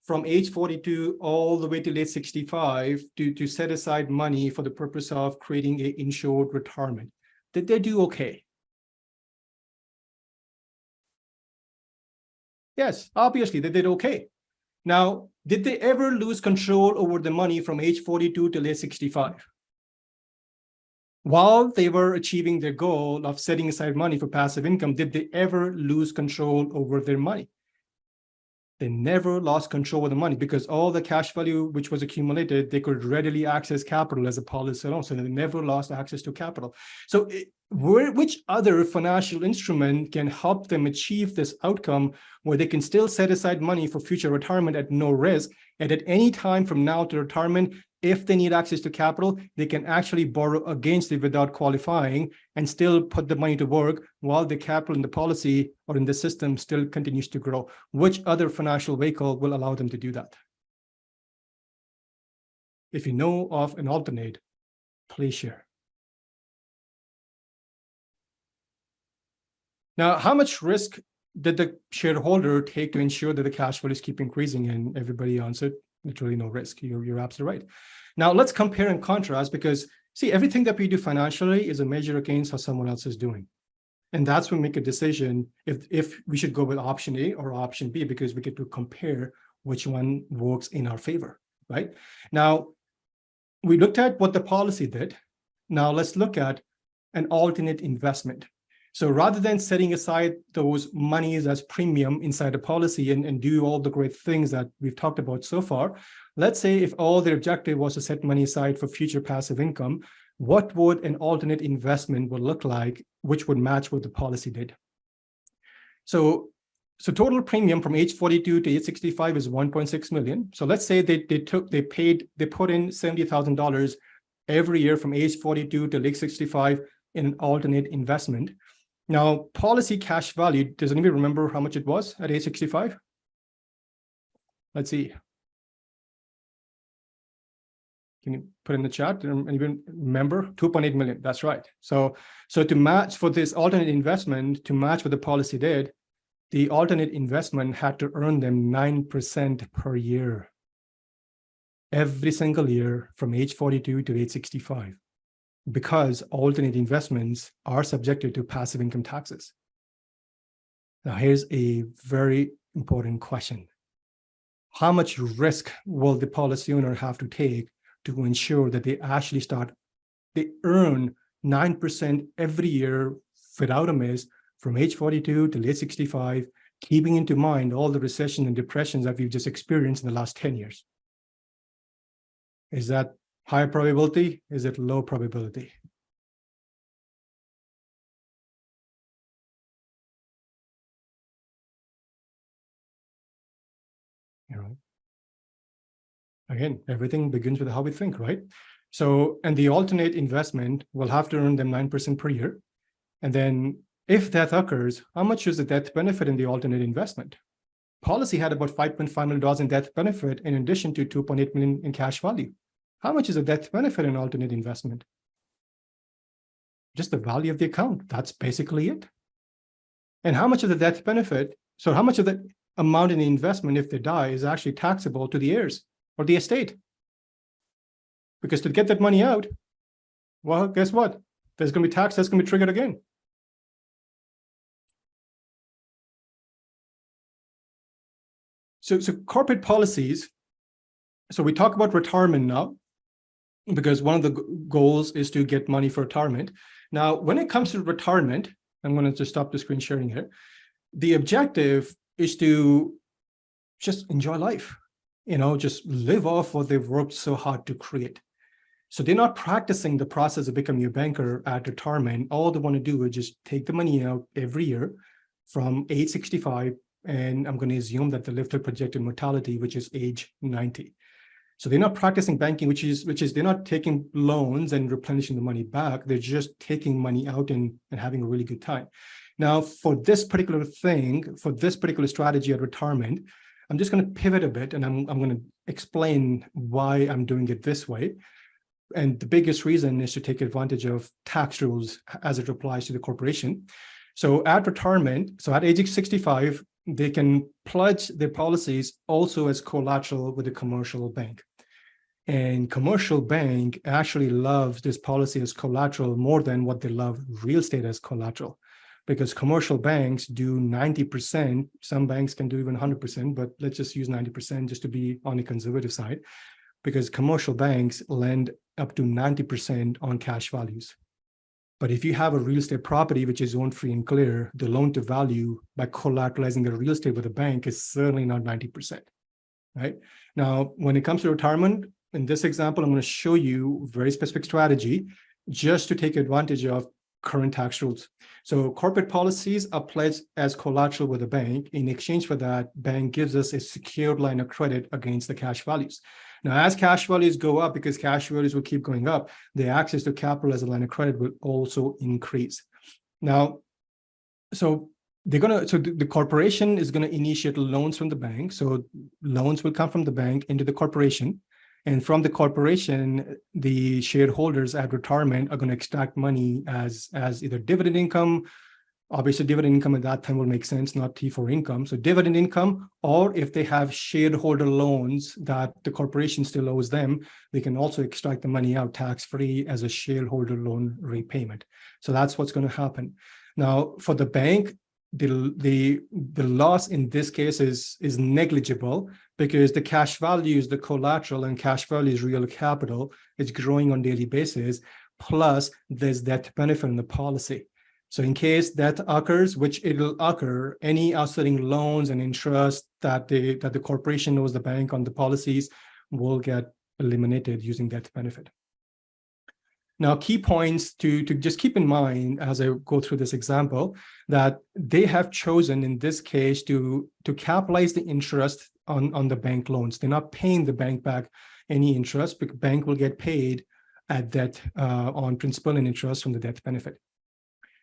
Speaker 1: from age 42 all the way to late 65 to set aside money for the purpose of creating an insured retirement? Did they do okay? Yes, obviously they did okay. Now, did they ever lose control over the money from age 42 to late 65? While they were achieving their goal of setting aside money for passive income, did they ever lose control over their money? They never lost control of the money because all the cash value which was accumulated, they could readily access capital as a policy loan. So they never lost access to capital. So which other financial instrument can help them achieve this outcome where they can still set aside money for future retirement at no risk, and at any time from now to retirement, if they need access to capital, they can actually borrow against it without qualifying and still put the money to work while the capital in the policy or in the system still continues to grow? Which other financial vehicle will allow them to do that? If you know of an alternate, please share. Now, how much risk did the shareholder take to ensure that the cash flows keep increasing? And everybody answered, literally no risk. You're absolutely right. Now, let's compare and contrast, because see, everything that we do financially is a measure against how someone else is doing. And that's when we make a decision if we should go with option A or option B, because we get to compare which one works in our favor, right? Now, we looked at what the policy did. Now let's look at an alternate investment. So rather than setting aside those monies as premium inside a policy and do all the great things that we've talked about so far, let's say if all their objective was to set money aside for future passive income, what would an alternate investment would look like, which would match what the policy did? So total premium from age 42 to age 65 is 1.6 million. So let's say they put in $70,000 every year from age 42 to age 65 in an alternate investment. Now, policy cash value, does anybody remember how much it was at age 65? Let's see. Can you put in the chat? Anybody remember? 2.8 million. That's right. So to match for this alternate investment, to match what the policy did, the alternate investment had to earn them 9% per year, every single year from age 42 to age 65. Because alternate investments are subjected to passive income taxes. Now, here's a very important question. How much risk will the policy owner have to take to ensure that they actually they earn 9% every year without a miss from age 42 to age 65, keeping into mind all the recession and depressions that we've just experienced in the last 10 years? Is that high probability? Is it low probability? You know, again, everything begins with how we think, right? So, and the alternate investment will have to earn them 9% per year. And then if death occurs, how much is the death benefit in the alternate investment? Policy had about $5.5 million in death benefit in addition to $2.8 million in cash value. How much is a death benefit in alternate investment? Just the value of the account. That's basically it. And how much of the death benefit, so how much of the amount in the investment, if they die, is actually taxable to the heirs or the estate? Because to get that money out, well, guess what? There's going to be tax that's going to be triggered again. So corporate policies, so we talk about retirement now, because one of the goals is to get money for retirement. Now, when it comes to retirement, I'm going to just stop the screen sharing here. The objective is to just enjoy life, just live off what they've worked so hard to create. So they're not practicing the process of becoming a banker at retirement. All they want to do is just take the money out every year from age 65, and I'm going to assume that they live to projected mortality, which is age 90. So they're not practicing banking, which is they're not taking loans and replenishing the money back. They're just taking money out and having a really good time. Now, for this particular thing, for this particular strategy at retirement, I'm just going to pivot a bit, and I'm going to explain why I'm doing it this way. And the biggest reason is to take advantage of tax rules as it applies to the corporation. So at retirement, so at age 65, they can pledge their policies also as collateral with a commercial bank. And commercial bank actually loves this policy as collateral more than what they love real estate as collateral, because commercial banks do 90%. Some banks can do even 100%, but let's just use 90% just to be on the conservative side, because commercial banks lend up to 90% on cash values. But if you have a real estate property which is owned free and clear, the loan to value by collateralizing the real estate with a bank is certainly not 90%, right? Now, when it comes to retirement, in this example, I'm going to show you a very specific strategy just to take advantage of current tax rules. So corporate policies are pledged as collateral with a bank. In exchange for that, bank gives us a secured line of credit against the cash values. Now, as cash values go up, because cash values will keep going up, the access to capital as a line of credit will also increase. Now, so the corporation is going to initiate loans from the bank. So loans will come from the bank into the corporation. And from the corporation, the shareholders at retirement are going to extract money as either dividend income. Obviously, dividend income at that time will make sense, not T4 income. So dividend income, or if they have shareholder loans that the corporation still owes them, they can also extract the money out tax-free as a shareholder loan repayment. So that's what's going to happen. Now, for the bank, the loss in this case is negligible, because the cash value is the collateral and cash value is real capital. It's growing on a daily basis. Plus, there's death benefit in the policy. So in case that occurs, which it will occur, any outstanding loans and interest that the corporation owes the bank on the policies will get eliminated using death benefit. Now, key points to just keep in mind as I go through this example, that they have chosen in this case to capitalize the interest on the bank loans. They're not paying the bank back any interest, because bank will get paid at debt on principal and interest from the death benefit.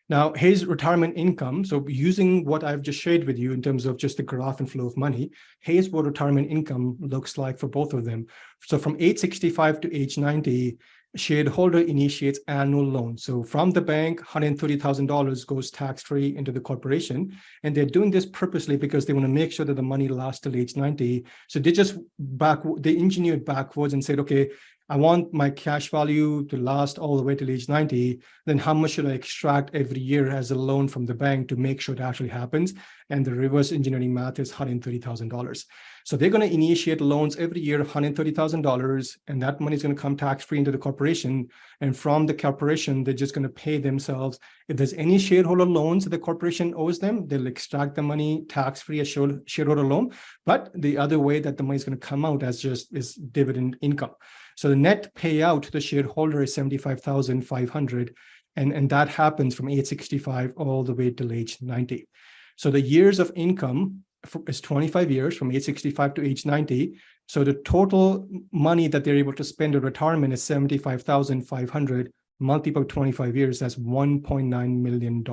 Speaker 1: Now, here's retirement income. So using what I've just shared with you in terms of just the graph and flow of money, here's what retirement income looks like for both of them. So from age 65 to age 90, shareholder initiates annual loans. So from the bank, $130,000 goes tax-free into the corporation. And they're doing this purposely because they want to make sure that the money lasts till age 90. So they engineered backwards and said, okay, I want my cash value to last all the way till age 90. Then how much should I extract every year as a loan from the bank to make sure it actually happens? And the reverse engineering math is $130,000. So they're going to initiate loans every year of $130,000, and that money is going to come tax-free into the corporation. And from the corporation, they're just going to pay themselves. If there's any shareholder loans that the corporation owes them, they'll extract the money tax-free as shareholder loan. But the other way that the money is going to come out as is dividend income. So the net payout to the shareholder is $75,500, and that happens from age 65 all the way till age 90. So the years of income is 25 years from age 65 to age 90. So the total money that they're able to spend at retirement is $75,500 multiplied by 25 years. That's $1.9 million.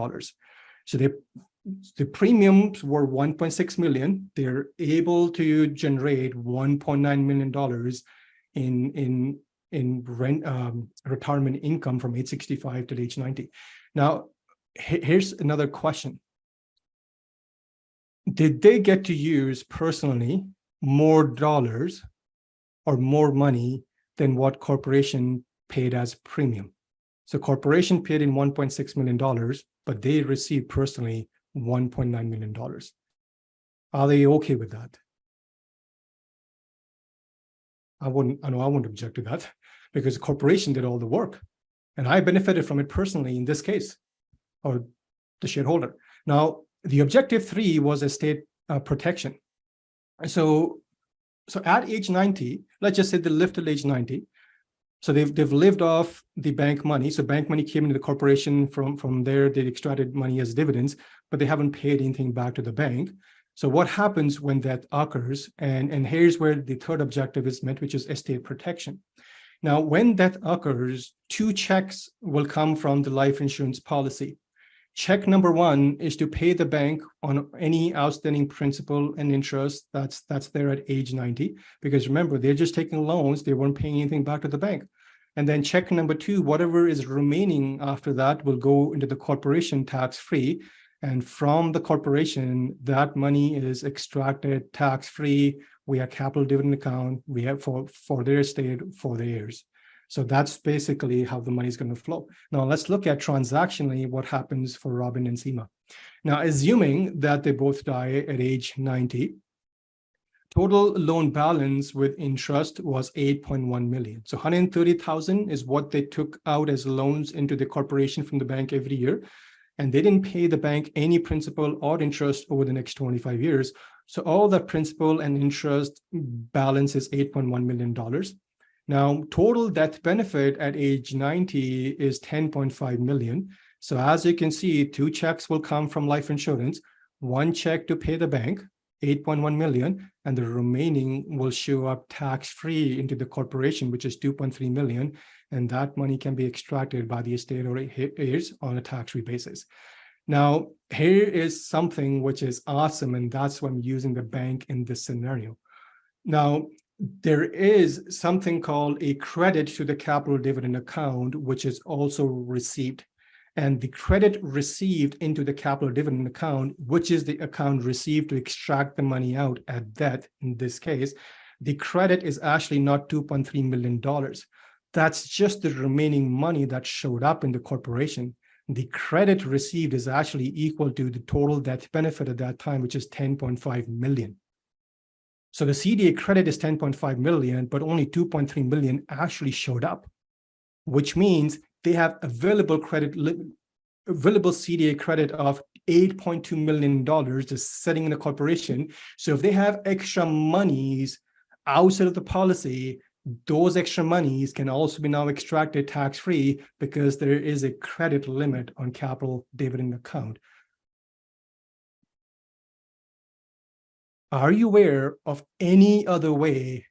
Speaker 1: So the premiums were $1.6 million. They're able to generate $1.9 million in retirement income from age 65 to age 90. Now, here's another question. Did they get to use personally more dollars or more money than what corporation paid as premium? So corporation paid in $1.6 million, but they received personally $1.9 million. Are they okay with that? I wouldn't object to that, because the corporation did all the work and I benefited from it personally in this case, or the shareholder. Now, the objective 3 was estate protection. So at age 90, let's just say they live till age 90, So they've lived off the bank money. So bank money came into the corporation from there. They extracted money as dividends, but they haven't paid anything back to the bank. So what happens when that occurs? And here's where the third objective is met, which is estate protection. Now, when that occurs, two checks will come from the life insurance policy. Check number one is to pay the bank on any outstanding principal and interest that's there at age 90, because remember, they're just taking loans. They weren't paying anything back to the bank. And then check number two, whatever is remaining after that will go into the corporation tax-free. And from the corporation, that money is extracted tax-free. We have capital dividend account. We have for their estate, for the heirs. So that's basically how the money is going to flow. Now let's look at transactionally what happens for Robin and Seema. Now, assuming that they both die at age 90, total loan balance with interest was 8.1 million. So 130,000 is what they took out as loans into the corporation from the bank every year. And they didn't pay the bank any principal or interest over the next 25 years. So all that principal and interest balance is $8.1 million. Now, total death benefit at age 90 is 10.5 million. So as you can see, two checks will come from life insurance, one check to pay the bank, 8.1 million, and the remaining will show up tax-free into the corporation, which is 2.3 million. And that money can be extracted by the estate or heirs on a tax-free basis. Now, here is something which is awesome, and that's why I'm using the bank in this scenario. Now, there is something called a credit to the capital dividend account, which is also received. And the credit received into the capital dividend account, which is the account received to extract the money out at death, in this case, the credit is actually not $2.3 million. That's just the remaining money that showed up in the corporation. The credit received is actually equal to the total death benefit at that time, which is 10.5 million. So the CDA credit is 10.5 million, but only 2.3 million actually showed up, which means they have available CDA credit of $8.2 million just sitting in the corporation. So if they have extra monies outside of the policy, those extra monies can also be now extracted tax-free because there is a credit limit on capital dividend account. Are you aware of any other way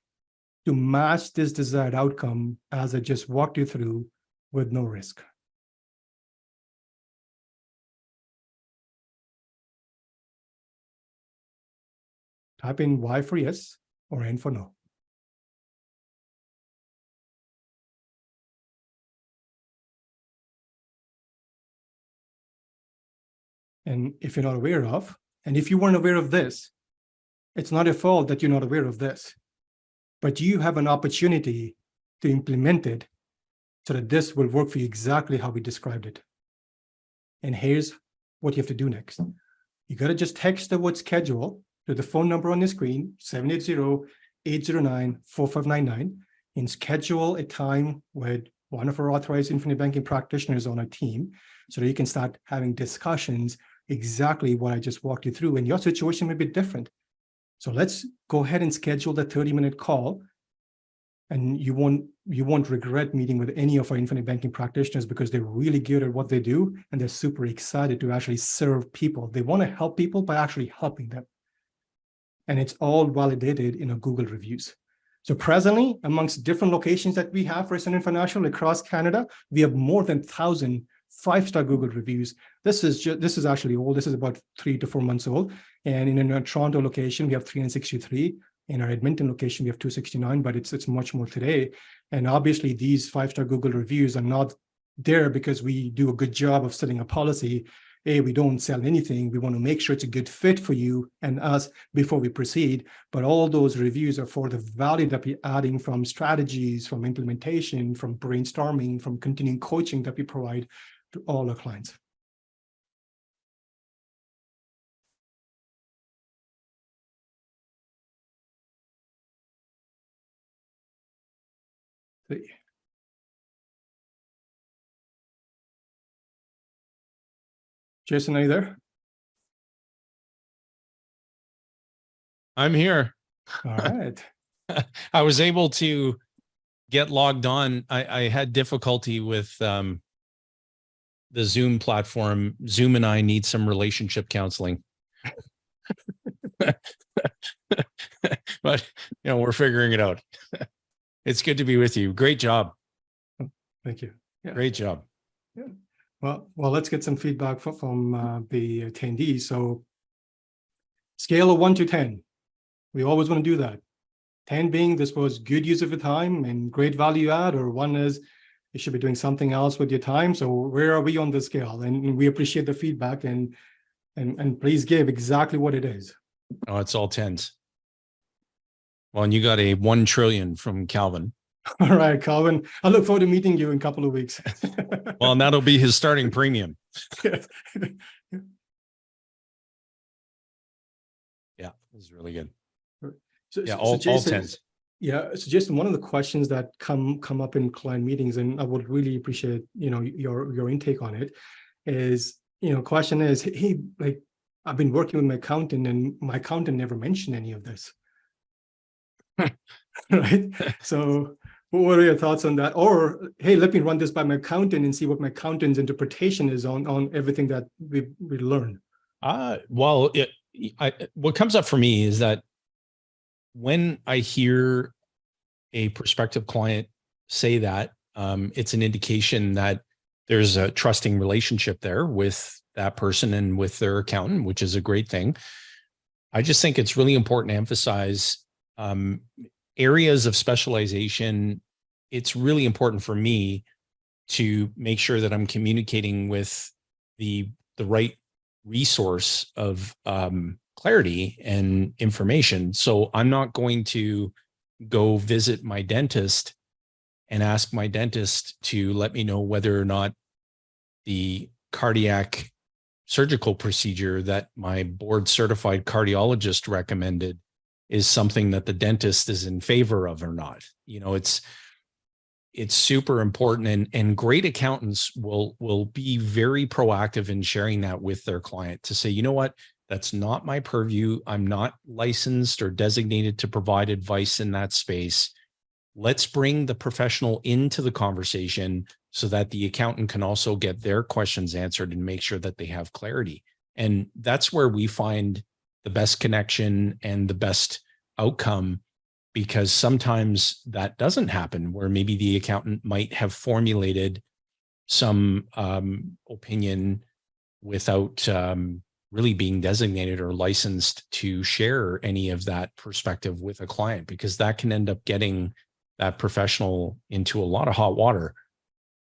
Speaker 1: to match this desired outcome as I just walked you through with no risk? Type in Y for yes or N for no. And if you're not aware of, and if you weren't aware of this, it's not your fault that you're not aware of this, but you have an opportunity to implement it so that this will work for you exactly how we described it. And here's what you have to do next. You got to just text the word schedule to the phone number on the screen, 780-809-4599, and schedule a time with one of our authorized infinite banking practitioners on our team so that you can start having discussions exactly what I just walked you through. And your situation may be different. So let's go ahead and schedule the 30-minute call. And you won't regret meeting with any of our infinite banking practitioners because they're really good at what they do. And they're super excited to actually serve people. They want to help people by actually helping them. And it's all validated in our Google reviews. So presently, amongst different locations that we have for Ascendant Financial across Canada, we have more than 1,000 5-star Google reviews. This is actually old. This is about 3 to 4 months old. And in our Toronto location, we have 363. In our Edmonton location, we have 269, but it's much more today. And obviously, these 5-star Google reviews are not there because we do a good job of setting a policy. We don't sell anything. We want to make sure it's a good fit for you and us before we proceed. But all those reviews are for the value that we're adding from strategies, from implementation, from brainstorming, from continuing coaching that we provide to all our clients. Jason, are you there?
Speaker 2: I'm here.
Speaker 1: All right.
Speaker 2: I was able to get logged on. I had difficulty with the Zoom platform. Zoom and I need some relationship counseling. But we're figuring it out. It's good to be with you. Great job.
Speaker 1: Thank you. Yeah.
Speaker 2: Great job.
Speaker 1: Yeah. Well, let's get some feedback from the attendees. So scale of 1 to 10. We always want to do that. 10 being this was good use of your time and great value add, or 1 is you should be doing something else with your time. So where are we on the scale? And we appreciate the feedback and please give exactly what it is.
Speaker 2: Oh, it's all 10s. Well, and you got a 1 trillion from Calvin.
Speaker 1: All right, Calvin. I look forward to meeting you in a couple of weeks.
Speaker 2: Well, and that'll be his starting premium.
Speaker 1: Yes.
Speaker 2: Yeah, this is really good.
Speaker 1: So,
Speaker 2: Yeah,
Speaker 1: so
Speaker 2: all
Speaker 1: Jason,
Speaker 2: 10s.
Speaker 1: Yeah, so Jason, one of the questions that come up in client meetings, and I would really appreciate your intake on it, is question is, hey, like I've been working with my accountant, and my accountant never mentioned any of this, right? So, what are your thoughts on that? Or hey, let me run this by my accountant and see what my accountant's interpretation is on everything that we learn.
Speaker 2: Well, what comes up for me is that when I hear a prospective client say that, it's an indication that there's a trusting relationship there with that person and with their accountant, which is a great thing. I just think it's really important to emphasize areas of specialization. It's really important for me to make sure that I'm communicating with the right resource of clarity and information. So I'm not going to go visit my dentist and ask my dentist to let me know whether or not the cardiac surgical procedure that my board certified cardiologist recommended is something that the dentist is in favor of or not. It's super important, and great accountants will be very proactive in sharing that with their client to say, you know what, that's not my purview. I'm not licensed or designated to provide advice in that space. Let's bring the professional into the conversation so that the accountant can also get their questions answered and make sure that they have clarity. And that's where we find the best connection and the best outcome, because sometimes that doesn't happen, where maybe the accountant might have formulated some opinion without really being designated or licensed to share any of that perspective with a client, because that can end up getting that professional into a lot of hot water.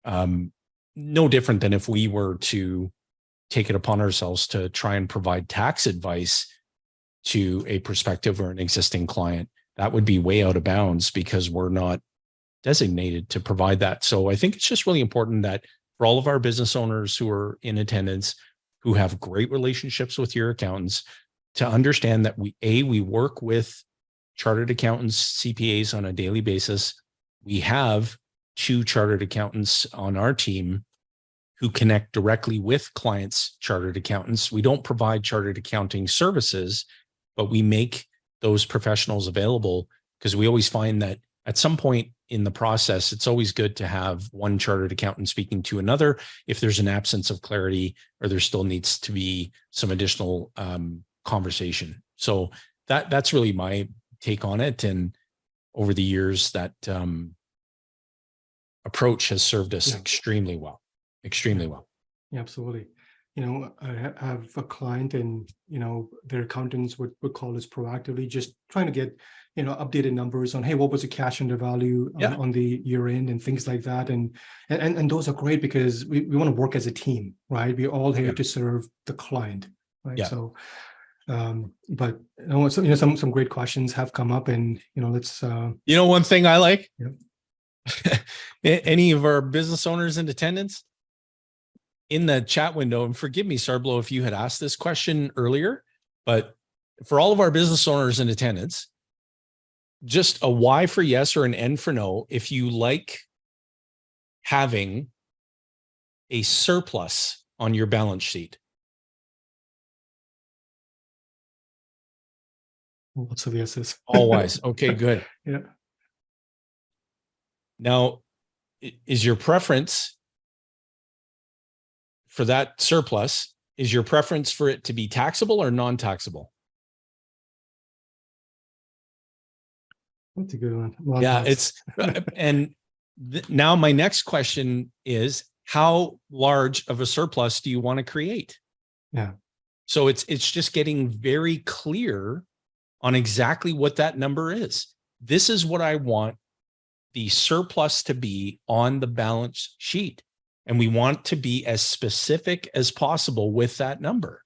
Speaker 2: No different than if we were to take it upon ourselves to try and provide tax advice to a prospective or an existing client. That would be way out of bounds because we're not designated to provide that. So I think it's just really important that for all of our business owners who are in attendance, who have great relationships with your accountants, to understand that we work with chartered accountants, CPAs on a daily basis. We have 2 chartered accountants on our team who connect directly with clients' chartered accountants. We don't provide chartered accounting services, but we make those professionals available, because we always find that at some point in the process, it's always good to have one chartered accountant speaking to another if there's an absence of clarity or there still needs to be some additional conversation. So that's really my take on it. And over the years, that approach has served us extremely well.
Speaker 1: Yeah, absolutely. I have a client, and their accountants would call us proactively, just trying to get updated numbers on, hey, what was the cash under value on the year end and things like that, and those are great because we want to work as a team, right? We're all here to serve the client, right? So but some great questions have come up, and let's
Speaker 2: one thing I like, any of our business owners in attendance in the chat window, and forgive me, Sarblo, if you had asked this question earlier, but for all of our business owners in attendance, just a Y for yes or an N for no if you like having a surplus on your balance sheet.
Speaker 1: Lots of yeses.
Speaker 2: All Ys. Okay, good.
Speaker 1: Yeah.
Speaker 2: Now, is your preference for that surplus, is your preference for it to be taxable or non-taxable?
Speaker 1: That's a good one.
Speaker 2: Yeah, it's, and now my next question is, how large of a surplus do you want to create?
Speaker 1: Yeah.
Speaker 2: So it's just getting very clear on exactly what that number is. This is what I want the surplus to be on the balance sheet. And we want to be as specific as possible with that number.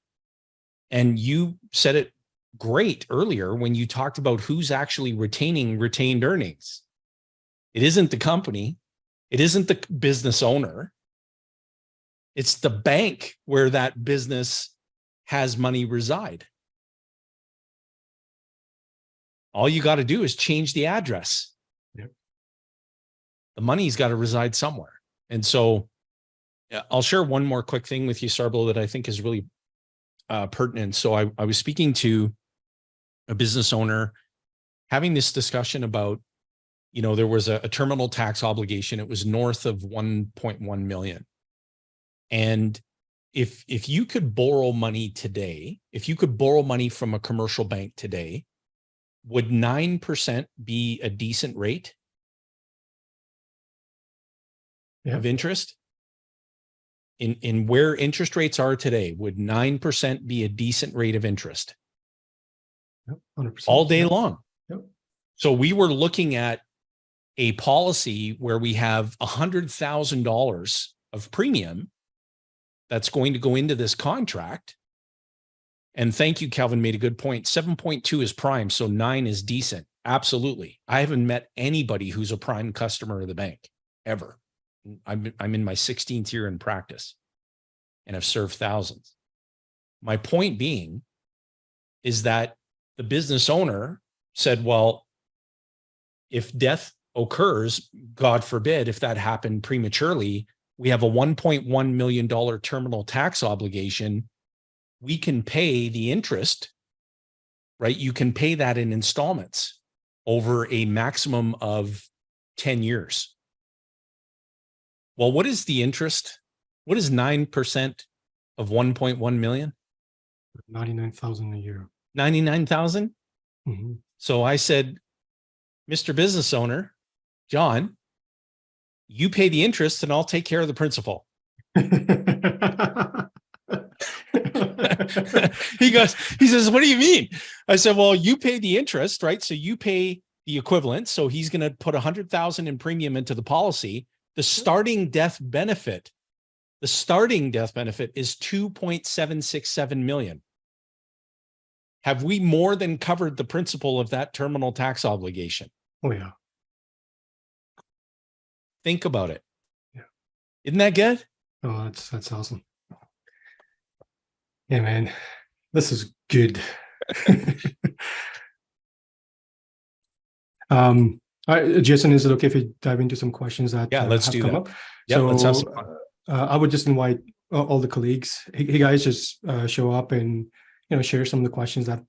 Speaker 2: And you said it great earlier when you talked about who's actually retaining retained earnings. It isn't the company. It isn't the business owner. It's the bank where that business has money reside. All you got to do is change the address.
Speaker 1: Yep.
Speaker 2: The money's got to reside somewhere. And so I'll share one more quick thing with you, Sarblo, that I think is really pertinent. So I was speaking to a business owner having this discussion about, you know, there was a terminal tax obligation. It was north of 1.1 million. And if you could borrow money today, if you could borrow money from a commercial bank today, would 9% be a decent rate of interest? In where interest rates are today, would 9% be a decent rate of interest?
Speaker 1: Yep, 100%.
Speaker 2: All day long.
Speaker 1: Yep.
Speaker 2: So we were looking at a policy where we have $100,000 of premium that's going to go into this contract. And thank you, Calvin made a good point. 7.2 is prime, so 9 is decent. Absolutely. I haven't met anybody who's a prime customer of the bank ever. I'm in my 16th year in practice and have served thousands. My point being is that the business owner said, well, if death occurs, God forbid, if that happened prematurely, we have a $1.1 million terminal tax obligation. We can pay the interest, right? You can pay that in installments over a maximum of 10 years. Well, what is the interest? What is 9% of 1.1 million?
Speaker 1: 99,000 a year.
Speaker 2: 99,000?
Speaker 1: Mm-hmm.
Speaker 2: So I said, Mr. Business Owner, John, you pay the interest and I'll take care of the principal. He says, what do you mean? I said, well, you pay the interest, right? So you pay the equivalent. So he's going to put 100,000 in premium into the policy. The starting death benefit is 2.767 million. Have we more than covered the principal of that terminal tax obligation?
Speaker 1: Oh, yeah.
Speaker 2: Think about it.
Speaker 1: Yeah.
Speaker 2: Isn't that good?
Speaker 1: Oh, that's awesome. Yeah, man, this is good. All right, Jason, is it okay if we dive into some questions that
Speaker 2: let's
Speaker 1: have
Speaker 2: do
Speaker 1: come
Speaker 2: that.
Speaker 1: up?
Speaker 2: Yeah,
Speaker 1: so
Speaker 2: let's have some fun.
Speaker 1: I would just invite all the colleagues. Hey guys, just show up and share some of the questions that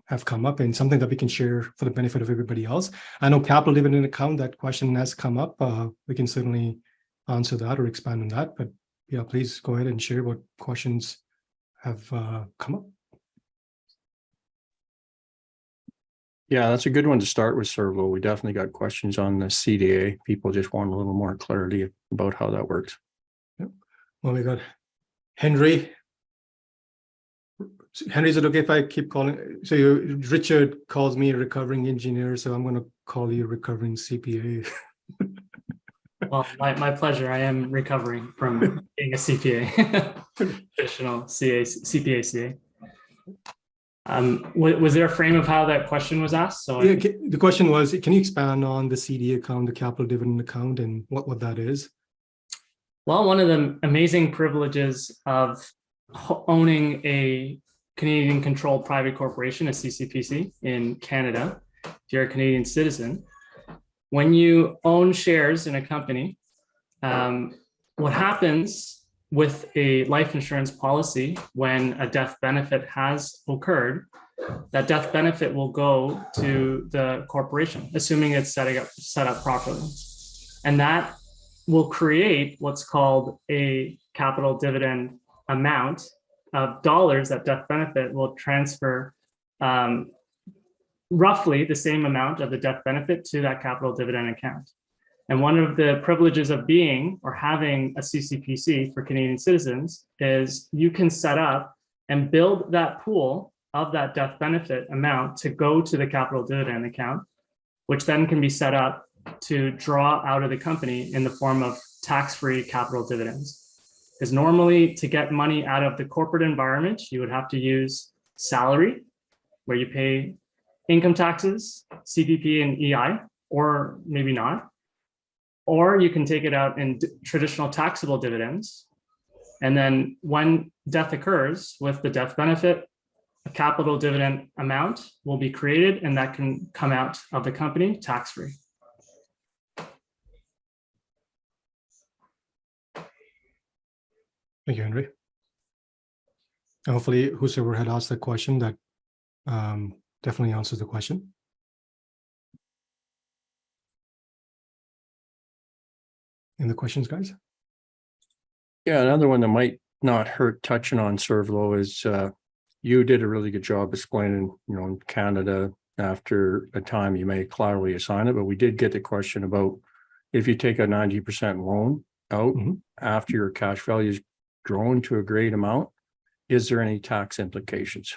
Speaker 1: have come up and something that we can share for the benefit of everybody else. I know capital dividend account, that question has come up. We can certainly answer that or expand on that. But yeah, please go ahead and share what questions have come up.
Speaker 4: Yeah, that's a good one to start with, Servo. We definitely got questions on the CDA. People just want a little more clarity about how that works.
Speaker 1: Yep. Well, we got Henry. Henry, is it okay if I keep calling? So Richard calls me a recovering engineer, so I'm going to call you a recovering CPA.
Speaker 5: Well, my pleasure. I am recovering from being a CPA, traditional CPA CA. Was there a frame of how that question was asked? So
Speaker 1: yeah, the question was, can you expand on the CD account, the capital dividend account, and what that is?
Speaker 5: Well, one of the amazing privileges of owning a Canadian controlled private corporation, a CCPC in Canada, if you're a Canadian citizen, when you own shares in a company, what happens with a life insurance policy when a death benefit has occurred that death benefit will go to the corporation, assuming it's set up properly. And that will create what's called a capital dividend amount of dollars. That death benefit will transfer roughly the same amount of the death benefit to that capital dividend account. And one of the privileges of being or having a CCPC for Canadian citizens is you can set up and build that pool of that death benefit amount to go to the capital dividend account, which then can be set up to draw out of the company in the form of tax-free capital dividends. Because normally to get money out of the corporate environment, you would have to use salary, where you pay income taxes, CPP and EI, or maybe not. Or you can take it out in traditional taxable dividends. And then when death occurs with the death benefit, a capital dividend amount will be created and that can come out of the company tax-free.
Speaker 1: Thank you, Henry. And hopefully, whosoever had asked the question, that definitely answers the question. Any the questions, guys?
Speaker 4: Yeah, another one that might not hurt touching on, Servlo, is you did a really good job explaining, in Canada, after a time you may collaterally assign it, but we did get the question about if you take a 90% loan out after your cash value is grown to a great amount, is there any tax implications?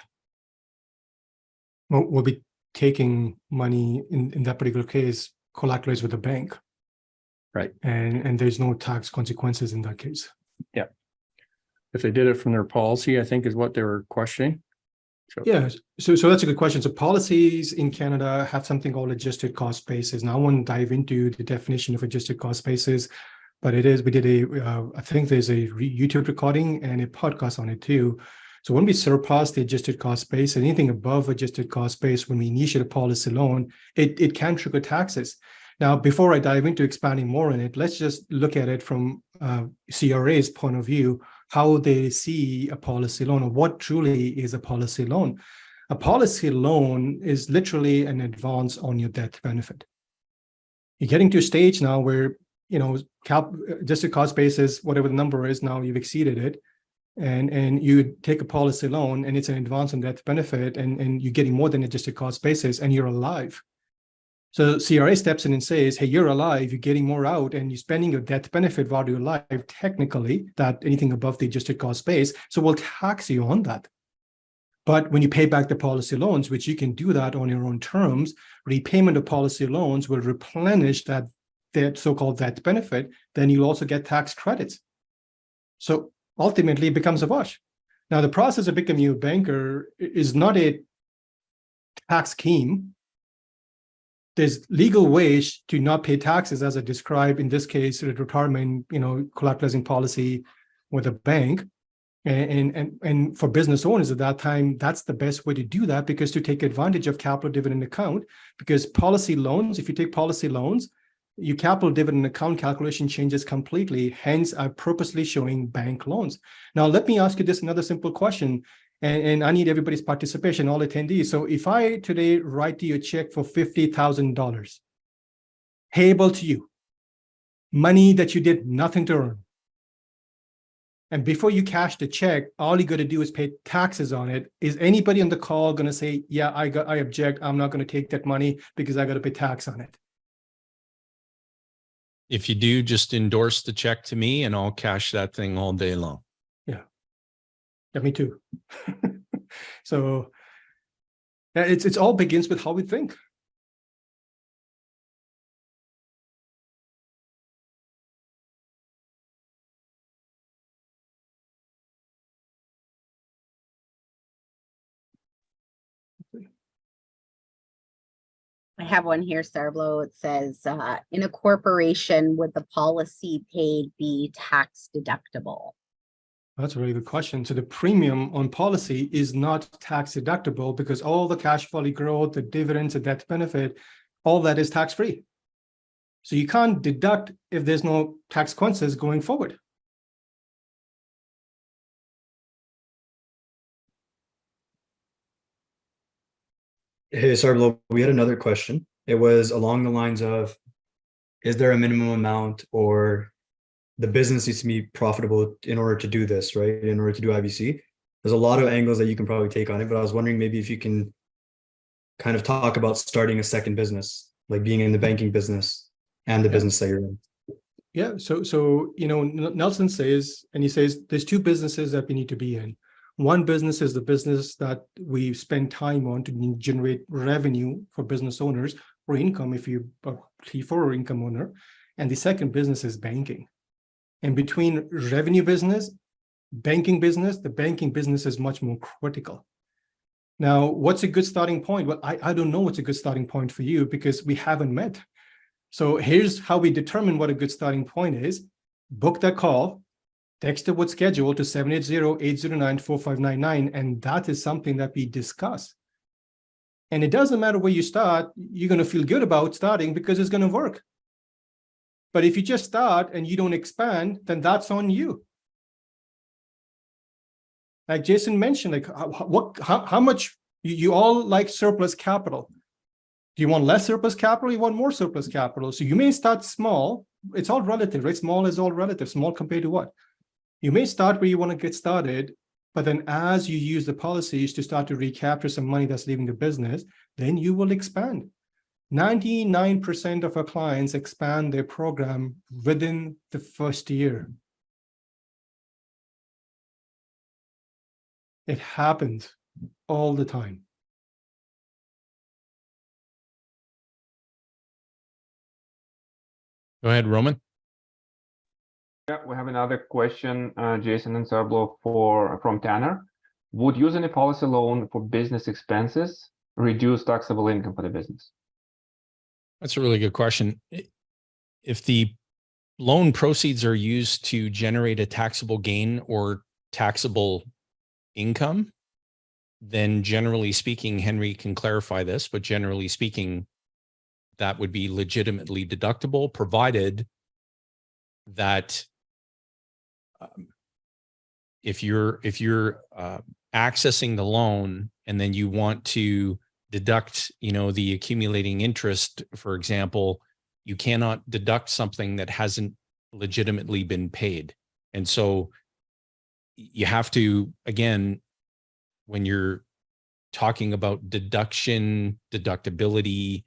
Speaker 1: Well, we'll be taking money in that particular case, collateralized with the bank.
Speaker 4: Right.
Speaker 1: And there's no tax consequences in that case.
Speaker 4: Yeah. If they did it from their policy, I think is what they were questioning. So.
Speaker 1: Yeah, so that's a good question. So policies in Canada have something called adjusted cost basis. Now I won't dive into the definition of adjusted cost basis, but we did I think there's a YouTube recording and a podcast on it too. So when we surpass the adjusted cost base, anything above adjusted cost base, when we initiate a policy loan, it can trigger taxes. Now, before I dive into expanding more on it, let's just look at it from CRA's point of view, how they see a policy loan, or what truly is a policy loan. A policy loan is literally an advance on your death benefit. You're getting to a stage now where, adjusted cost basis, whatever the number is now, you've exceeded it, and you take a policy loan and it's an advance on death benefit, and you're getting more than adjusted cost basis, and you're alive. So CRA steps in and says, hey, you're alive, you're getting more out, and you're spending your death benefit while you're alive, technically, that anything above the adjusted cost base, so we'll tax you on that. But when you pay back the policy loans, which you can do that on your own terms, repayment of policy loans will replenish that so-called death benefit, then you'll also get tax credits. So ultimately, it becomes a wash. Now, the process of becoming a banker is not a tax scheme. There's legal ways to not pay taxes, as I described in this case, the retirement, collateralizing policy with a bank. And for business owners at that time, that's the best way to do that, because to take advantage of capital dividend account, because policy loans, if you take policy loans, your capital dividend account calculation changes completely. Hence, I'm purposely showing bank loans. Now, let me ask you this another simple question. And I need everybody's participation, all attendees. So if I today write you a check for $50,000, payable to you, money that you did nothing to earn, and before you cash the check, all you got to do is pay taxes on it, is anybody on the call going to say, yeah, I object, I'm not going to take that money because I got to pay tax on it?
Speaker 2: If you do, just endorse the check to me and I'll cash that thing all day long.
Speaker 1: Yeah, me too. So it's all begins with how we think.
Speaker 6: I have one here, Sarvlo. It says, in a corporation, would the policy paid be tax deductible?
Speaker 1: That's a really good question. So the premium on policy is not tax deductible because all the cash value growth, the dividends, the death benefit, all that is tax free. So you can't deduct if there's no tax consequences going forward.
Speaker 3: Hey, Sarblo, we had another question. It was along the lines of, is there a minimum amount or the business needs to be profitable in order to do this, right? In order to do IBC? There's a lot of angles that you can probably take on it, but I was wondering maybe if you can kind of talk about starting a second business, like being in the banking business and the business that you're in.
Speaker 1: Yeah. So Nelson says, and he says, there's two businesses that we need to be in. One business is the business that we spend time on to generate revenue for business owners or income if you are T4 or income owner. And the second business is banking. And between revenue business, banking business, the banking business is much more critical. Now, what's a good starting point? Well, I don't know what's a good starting point for you because we haven't met. So here's how we determine what a good starting point is. Book that call, text it with schedule to 780-809-4599, and that is something that we discuss. And it doesn't matter where you start, you're going to feel good about starting because it's going to work. But if you just start and you don't expand, then that's on you. Like Jason mentioned, like how much you all like surplus capital. Do you want less surplus capital? You want more surplus capital. So you may start small. It's all relative, right? Small is all relative. Small compared to what? You may start where you want to get started, but then as you use the policies to start to recapture some money that's leaving the business, then you will expand. 99% of our clients expand their program within the first year. It happens all the time.
Speaker 2: Go ahead, Roman.
Speaker 7: Yeah, we have another question, Jason and Sarblo from Tanner. Would using a policy loan for business expenses reduce taxable income for the business?
Speaker 2: That's a really good question. If the loan proceeds are used to generate a taxable gain or taxable income, then generally speaking, Henry can clarify this, but generally speaking, that would be legitimately deductible, provided that if you're accessing the loan and then you want to deduct, the accumulating interest, for example, you cannot deduct something that hasn't legitimately been paid. And so you have to, again, when you're talking about deduction, deductibility,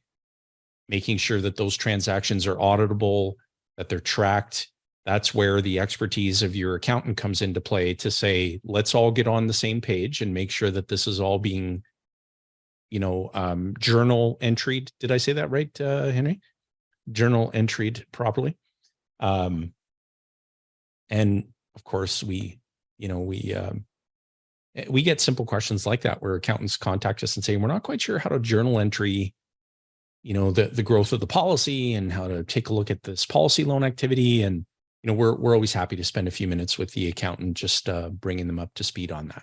Speaker 2: making sure that those transactions are auditable, that they're tracked, that's where the expertise of your accountant comes into play to say, let's all get on the same page and make sure that this is all being, journal entered. Did I say that right, Henry? Journal entered properly. And of course, we get simple questions like that where accountants contact us and say, we're not quite sure how to journal entry, the growth of the policy and how to take a look at this policy loan activity. And, we're always happy to spend a few minutes with the accountant, just bringing them up to speed on that.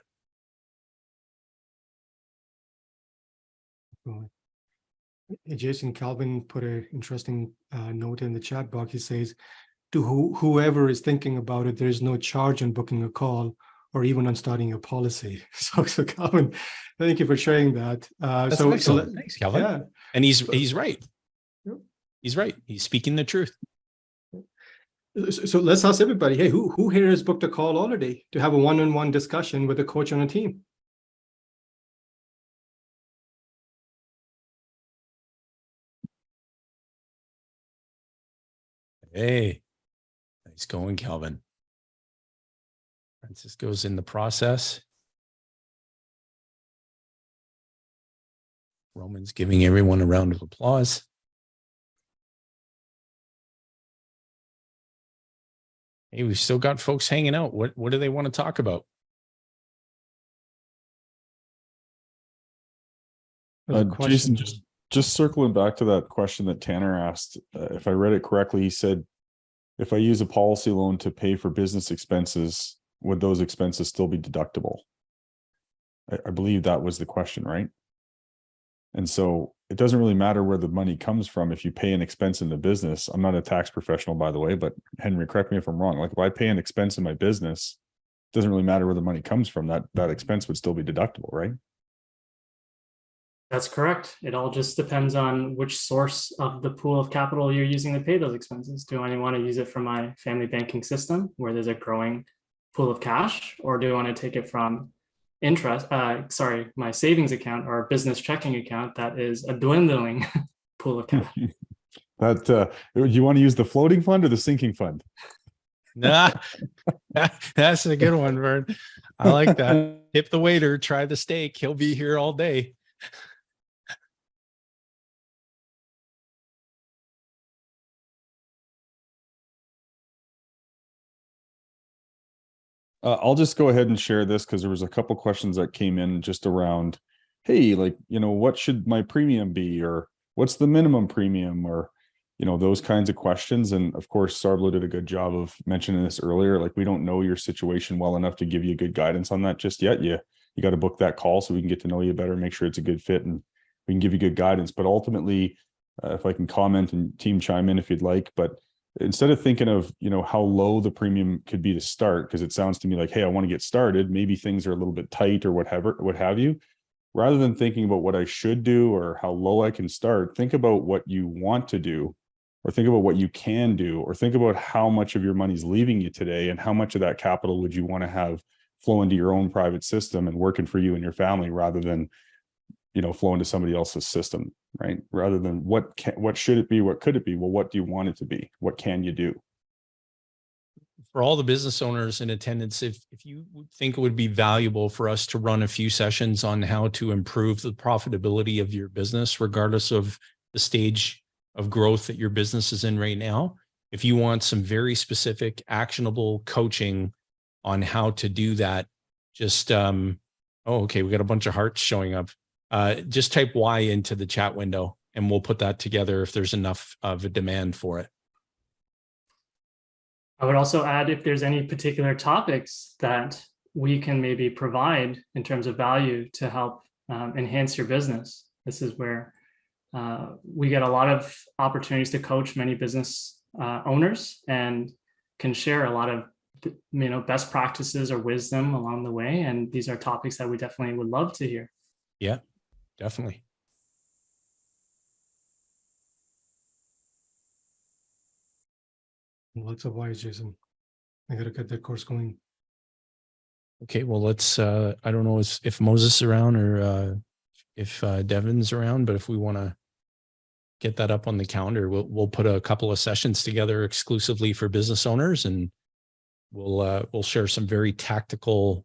Speaker 1: Jason Calvin put an interesting note in the chat box. He says, to whoever is thinking about it, there's no charge on booking a call or even on starting a policy. So Calvin, thank you for sharing that.
Speaker 2: That's excellent. Thanks, Calvin. Yeah. And he's right. Yep. He's right. He's speaking the truth.
Speaker 1: So let's ask everybody, hey, who here has booked a call already to have a one-on-one discussion with a coach on a team?
Speaker 2: Hey, nice going, Calvin. Francisco's in the process. Roman's giving everyone a round of applause. Hey, we've still got folks hanging out. What do they want to talk about?
Speaker 8: Jason, just circling back to that question that Tanner asked, if I read it correctly, he said, if I use a policy loan to pay for business expenses, would those expenses still be deductible? I believe that was the question, right? And so it doesn't really matter where the money comes from if you pay an expense in the business. I'm not a tax professional, by the way, but Henry, correct me if I'm wrong. Like if I pay an expense in my business, it doesn't really matter where the money comes from. That expense would still be deductible, right?
Speaker 5: That's correct. It all just depends on which source of the pool of capital you're using to pay those expenses. Do I want to use it from my family banking system where there's a growing pool of cash, or do I want to take it from my savings account or business checking account that is a dwindling pool of cash?
Speaker 8: Do you want to use the floating fund or the sinking fund?
Speaker 2: Nah, that's a good one, Vern. I like that. Tip the waiter, try the steak. He'll be here all day.
Speaker 8: I'll just go ahead and share this because there was a couple questions that came in just around, hey, like, what should my premium be, or what's the minimum premium, or, those kinds of questions. And of course, Sarblo did a good job of mentioning this earlier. Like, we don't know your situation well enough to give you good guidance on that just yet. You got to book that call so we can get to know you better, make sure it's a good fit, and we can give you good guidance. But ultimately, if I can comment and team chime in if you'd like, but instead of thinking of, how low the premium could be to start, because it sounds to me like, hey, I want to get started, maybe things are a little bit tight or what have you, rather than thinking about what I should do or how low I can start, think about what you want to do, or think about what you can do, or think about how much of your money's leaving you today and how much of that capital would you want to have flow into your own private system and working for you and your family, rather than flow into somebody else's system, right? Rather than what should it be, what could it be? Well, what do you want it to be? What can you do?
Speaker 2: For all the business owners in attendance, if you think it would be valuable for us to run a few sessions on how to improve the profitability of your business, regardless of the stage of growth that your business is in right now, if you want some very specific, actionable coaching on how to do that, just, okay, we got a bunch of hearts showing up. Just type Y into the chat window and we'll put that together if there's enough of a demand for it.
Speaker 5: I would also add, if there's any particular topics that we can maybe provide in terms of value to help enhance your business. This is where we get a lot of opportunities to coach many business owners and can share a lot of best practices or wisdom along the way. And these are topics that we definitely would love to hear.
Speaker 2: Yeah, definitely.
Speaker 1: Lots of whys, Jason. I gotta get that course going.
Speaker 2: Okay, well, let's, I don't know if Moses is around or if Devin's around, but if we want to get that up on the calendar, we'll put a couple of sessions together exclusively for business owners, and we'll share some very tactical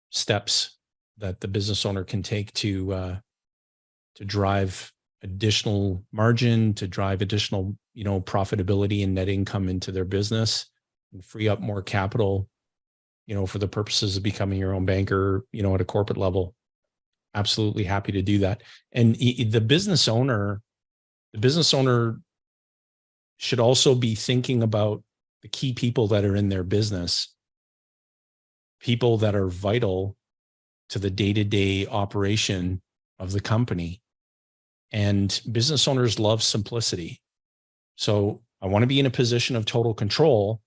Speaker 2: steps that the business owner can take to drive additional margin, to drive additional, profitability and net income into their business, and free up more capital, for the purposes of becoming your own banker, at a corporate level. Absolutely happy to do that. And the business owner should also be thinking about the key people that are in their business, people that are vital to the day-to-day operation of the company. And business owners love simplicity. So I want to be in a position of total control,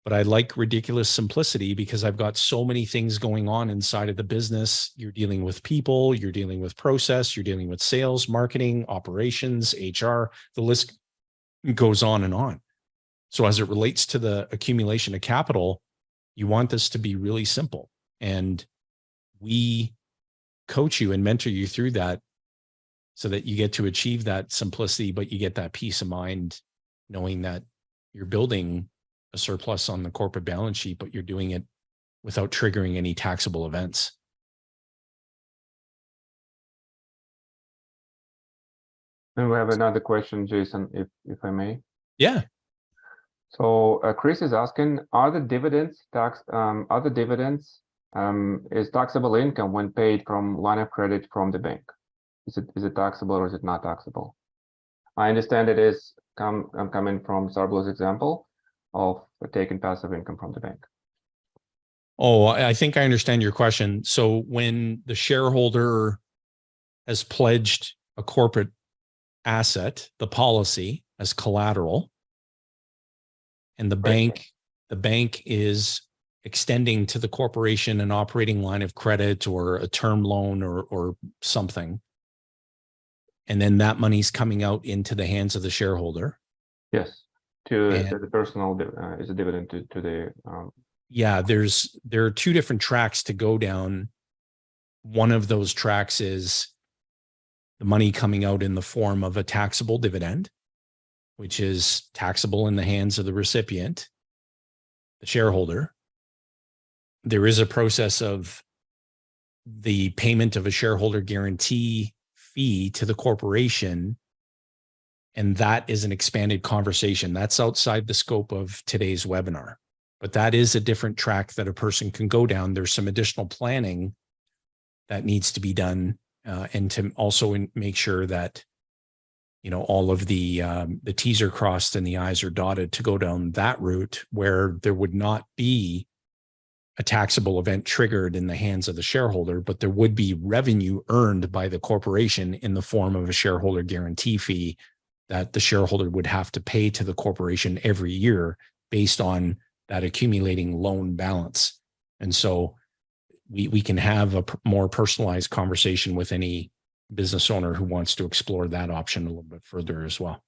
Speaker 2: but I like ridiculous simplicity because I've got so many things going on inside of the business. You're dealing with people, you're dealing with process, you're dealing with sales, marketing, operations, HR, the list goes on and on. So as it relates to the accumulation of capital, you want this to be really simple. And we coach you and mentor you through that so that you get to achieve that simplicity, but you get that peace of mind knowing that you're building a surplus on the corporate balance sheet, but you're doing it without triggering any taxable events.
Speaker 7: And we have another question, Jason, if I may.
Speaker 2: Yeah.
Speaker 7: So Chris is asking, are the dividends is taxable income when paid from line of credit from the bank? Is it taxable or is it not taxable? I understand it is. I'm coming from Sarblo's example of taking passive income from the bank.
Speaker 2: Oh, I think I understand your question. So when the shareholder has pledged a corporate asset, the policy, as collateral, and the bank is extending to the corporation an operating line of credit or a term loan or something. And then that money's coming out into the hands of the shareholder.
Speaker 7: Yes, to
Speaker 2: And-
Speaker 7: the personal is a dividend to the
Speaker 2: Yeah, there are two different tracks to go down. One of those tracks is the money coming out in the form of a taxable dividend, which is taxable in the hands of the recipient, the shareholder. There is a process of the payment of a shareholder guarantee fee to the corporation, and that is an expanded conversation. That's outside the scope of today's webinar, but that is a different track that a person can go down. There's some additional planning that needs to be done, and to also make sure that, you know, all of the T's are crossed and the I's are dotted to go down that route where there would not be a taxable event triggered in the hands of the shareholder, but there would be revenue earned by the corporation in the form of a shareholder guarantee fee that the shareholder would have to pay to the corporation every year based on that accumulating loan balance. And so we can have a more personalized conversation with any business owner who wants to explore that option a little bit further as well.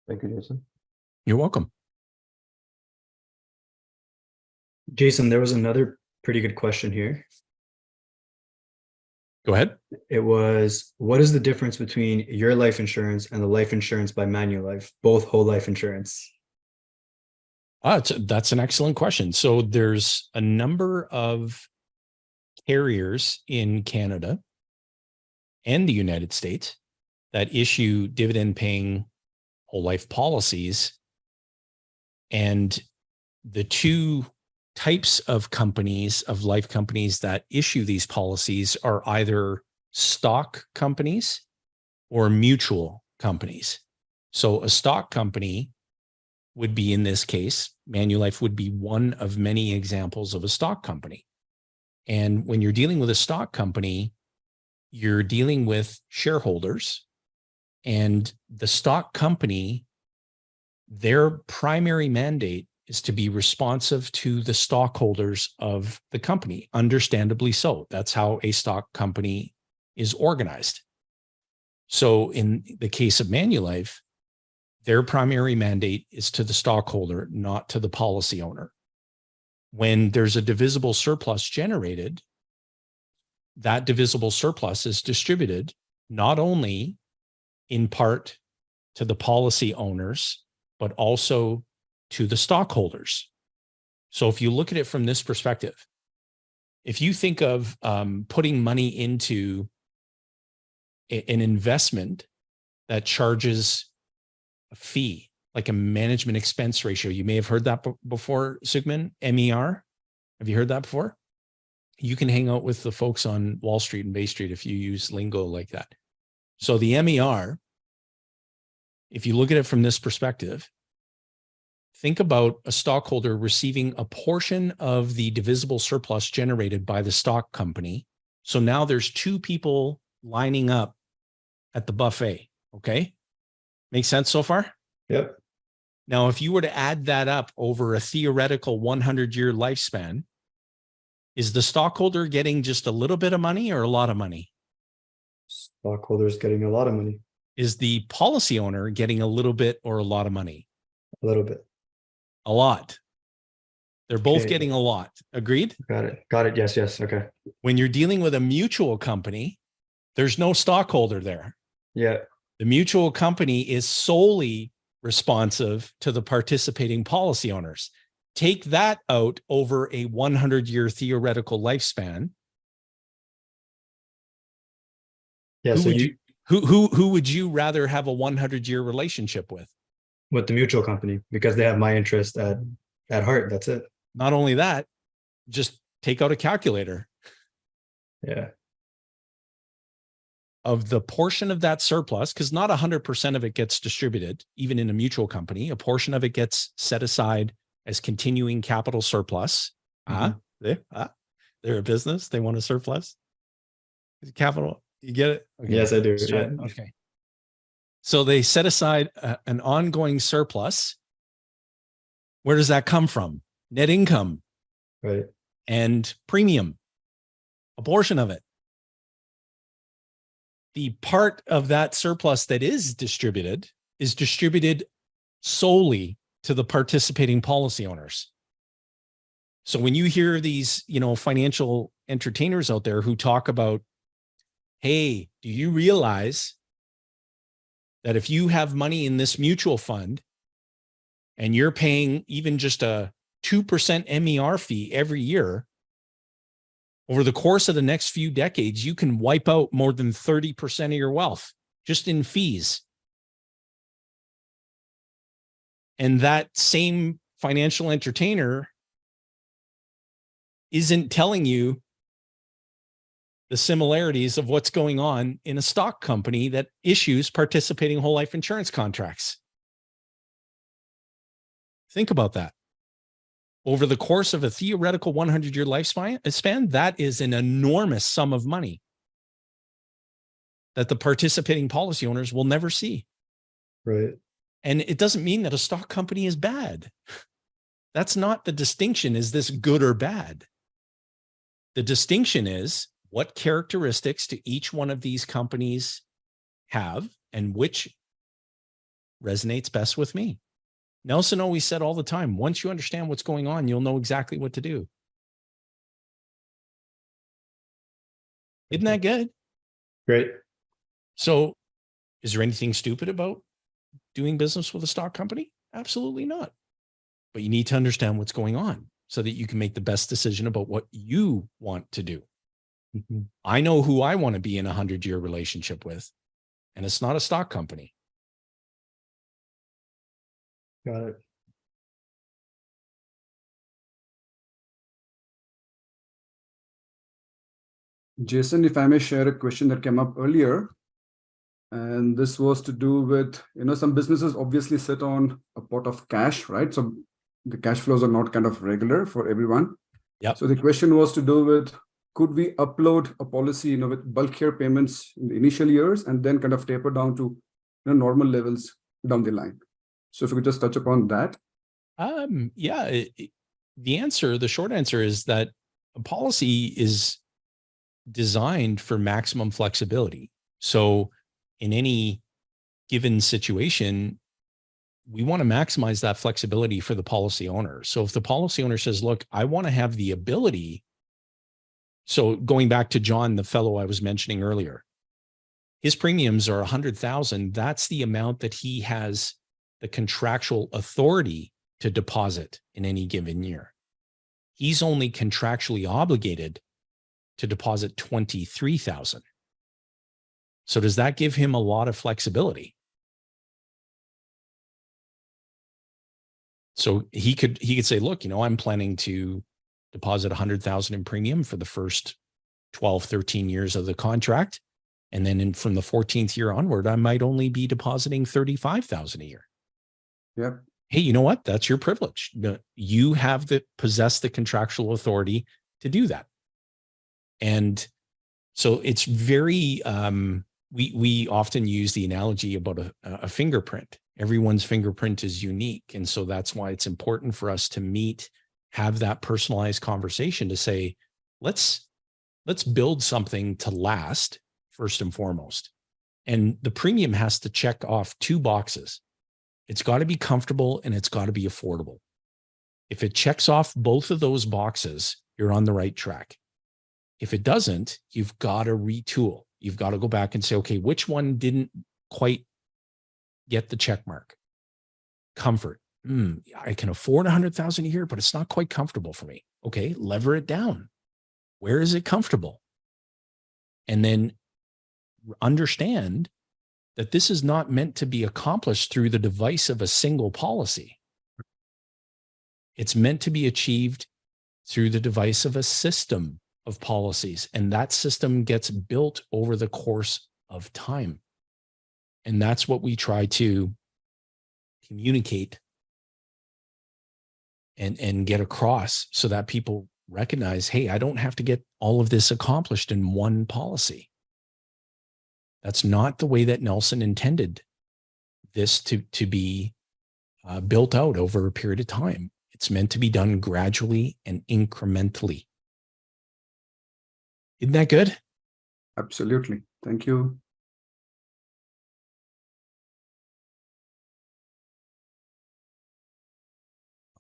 Speaker 7: Thank you, Jason.
Speaker 2: You're welcome.
Speaker 3: Jason, there was another pretty good question here.
Speaker 2: Go ahead.
Speaker 3: It was, what is the difference between your life insurance and the life insurance by Manulife, both whole life insurance?
Speaker 2: That's an excellent question. So there's a number of carriers in Canada and the United States that issue dividend-paying whole life policies. And the two types of companies, of life companies that issue these policies are either stock companies or mutual companies. So a stock company would be, in this case, Manulife would be one of many examples of a stock company. And when you're dealing with a stock company, you're dealing with shareholders, and the stock company, their primary mandate is to be responsive to the stockholders of the company, understandably so. That's how a stock company is organized. So in the case of Manulife, their primary mandate is to the stockholder, not to the policy owner. When there's a divisible surplus generated, that divisible surplus is distributed not only in part to the policy owners, but also to the stockholders. So if you look at it from this perspective, if you think of putting money into an investment that charges a fee, like a management expense ratio, you may have heard that before, Sigmund, MER. Have you heard that before? You can hang out with the folks on Wall Street and Bay Street if you use lingo like that. So the MER, if you look at it from this perspective, think about a stockholder receiving a portion of the divisible surplus generated by the stock company. So now there's two people lining up at the buffet. Okay. Makes sense so far?
Speaker 3: Yep.
Speaker 2: Now, if you were to add that up over a theoretical 100-year lifespan, is the stockholder getting just a little bit of money or a lot of money?
Speaker 3: Stockholders getting a lot of money.
Speaker 2: Is the policy owner getting a little bit or a lot of money?
Speaker 3: A little bit.
Speaker 2: A lot. They're both
Speaker 3: Okay.
Speaker 2: getting a lot. Agreed?
Speaker 3: Got it. Got it. Yes. Yes. Okay.
Speaker 2: When you're dealing with a mutual company, there's no stockholder there.
Speaker 3: Yeah.
Speaker 2: The mutual company is solely responsive to the participating policy owners. Take that out over a 100-year theoretical lifespan.
Speaker 3: Yeah.
Speaker 2: Who
Speaker 3: So
Speaker 2: would
Speaker 3: you,
Speaker 2: who would you rather have a 100-year relationship with?
Speaker 3: with the mutual company, because they have my interest at heart. That's it.
Speaker 2: Not only that, just take out a calculator.
Speaker 3: Yeah.
Speaker 2: Of the portion of that surplus, because not 100% of it gets distributed, even in a mutual company, a portion of it gets set aside as continuing capital surplus. They're a business. They want a surplus. Capital. You get it? Okay.
Speaker 3: Yes, I do.
Speaker 2: Let's try
Speaker 3: Yeah.
Speaker 2: it. Okay. So they set aside an ongoing surplus, Where does that come from? Net income
Speaker 3: Right.
Speaker 2: and premium, a portion of it. The part of that surplus that is distributed solely to the participating policy owners. So when you hear these, financial entertainers out there who talk about, hey, do you realize that if you have money in this mutual fund and you're paying even just a 2% MER fee every year, over the course of the next few decades, you can wipe out more than 30% of your wealth just in fees. And that same financial entertainer isn't telling you the similarities of what's going on in a stock company that issues participating whole life insurance contracts. Think about that. Over the course of a theoretical 100-year lifespan, that is an enormous sum of money that the participating policy owners will never see.
Speaker 3: Right.
Speaker 2: And it doesn't mean that a stock company is bad. That's not the distinction. Is this good or bad? The distinction is what characteristics do each one of these companies have and which resonates best with me. Nelson always said all the time, once you understand what's going on, you'll know exactly what to do. Isn't that good?
Speaker 3: Great.
Speaker 2: So is there anything stupid about doing business with a stock company? Absolutely not. But you need to understand what's going on so that you can make the best decision about what you want to do.
Speaker 3: Mm-hmm.
Speaker 2: I know who I want to be in a 100-year relationship with, and it's not a stock company.
Speaker 3: Got it.
Speaker 9: Jason, if I may share a question that came up earlier, and this was to do with, some businesses obviously sit on a pot of cash, right? So the cash flows are not kind of regular for everyone.
Speaker 2: Yep.
Speaker 9: So the question was to do with, could we upload a policy, with bulkier payments in the initial years and then kind of taper down to normal levels down the line? So if you could just touch upon that.
Speaker 2: Yeah, the short answer is that a policy is designed for maximum flexibility. So in any given situation, we want to maximize that flexibility for the policy owner. So if the policy owner says, look, I want to have the ability. So going back to John, the fellow I was mentioning earlier, his premiums are 100,000. That's the amount that he has the contractual authority to deposit in any given year. He's only contractually obligated to deposit 23,000. So does that give him a lot of flexibility? So he could say, look, I'm planning to deposit 100,000 in premium for the first 12, 13 years of the contract. And then from the 14th year onward, I might only be depositing 35,000 a year.
Speaker 9: Yep.
Speaker 2: Hey, you know what? That's your privilege. You have possess the contractual authority to do that. And so it's very, we often use the analogy about a fingerprint. Everyone's fingerprint is unique. And so that's why it's important for us to have that personalized conversation to say, let's build something to last first and foremost. And the premium has to check off two boxes. It's got to be comfortable and it's got to be affordable. If it checks off both of those boxes, you're on the right track. If it doesn't, you've got to retool. You've got to go back and say, okay, which one didn't quite get the check mark? Comfort. I can afford 100,000 a year, but it's not quite comfortable for me. Okay, lever it down. Where is it comfortable? And then understand that this is not meant to be accomplished through the device of a single policy. It's meant to be achieved through the device of a system of policies. And that system gets built over the course of time. And that's what we try to communicate and get across so that people recognize, hey, I don't have to get all of this accomplished in one policy. That's not the way that Nelson intended this to be built out over a period of time. It's meant to be done gradually and incrementally. Isn't that good?
Speaker 9: Absolutely. Thank you.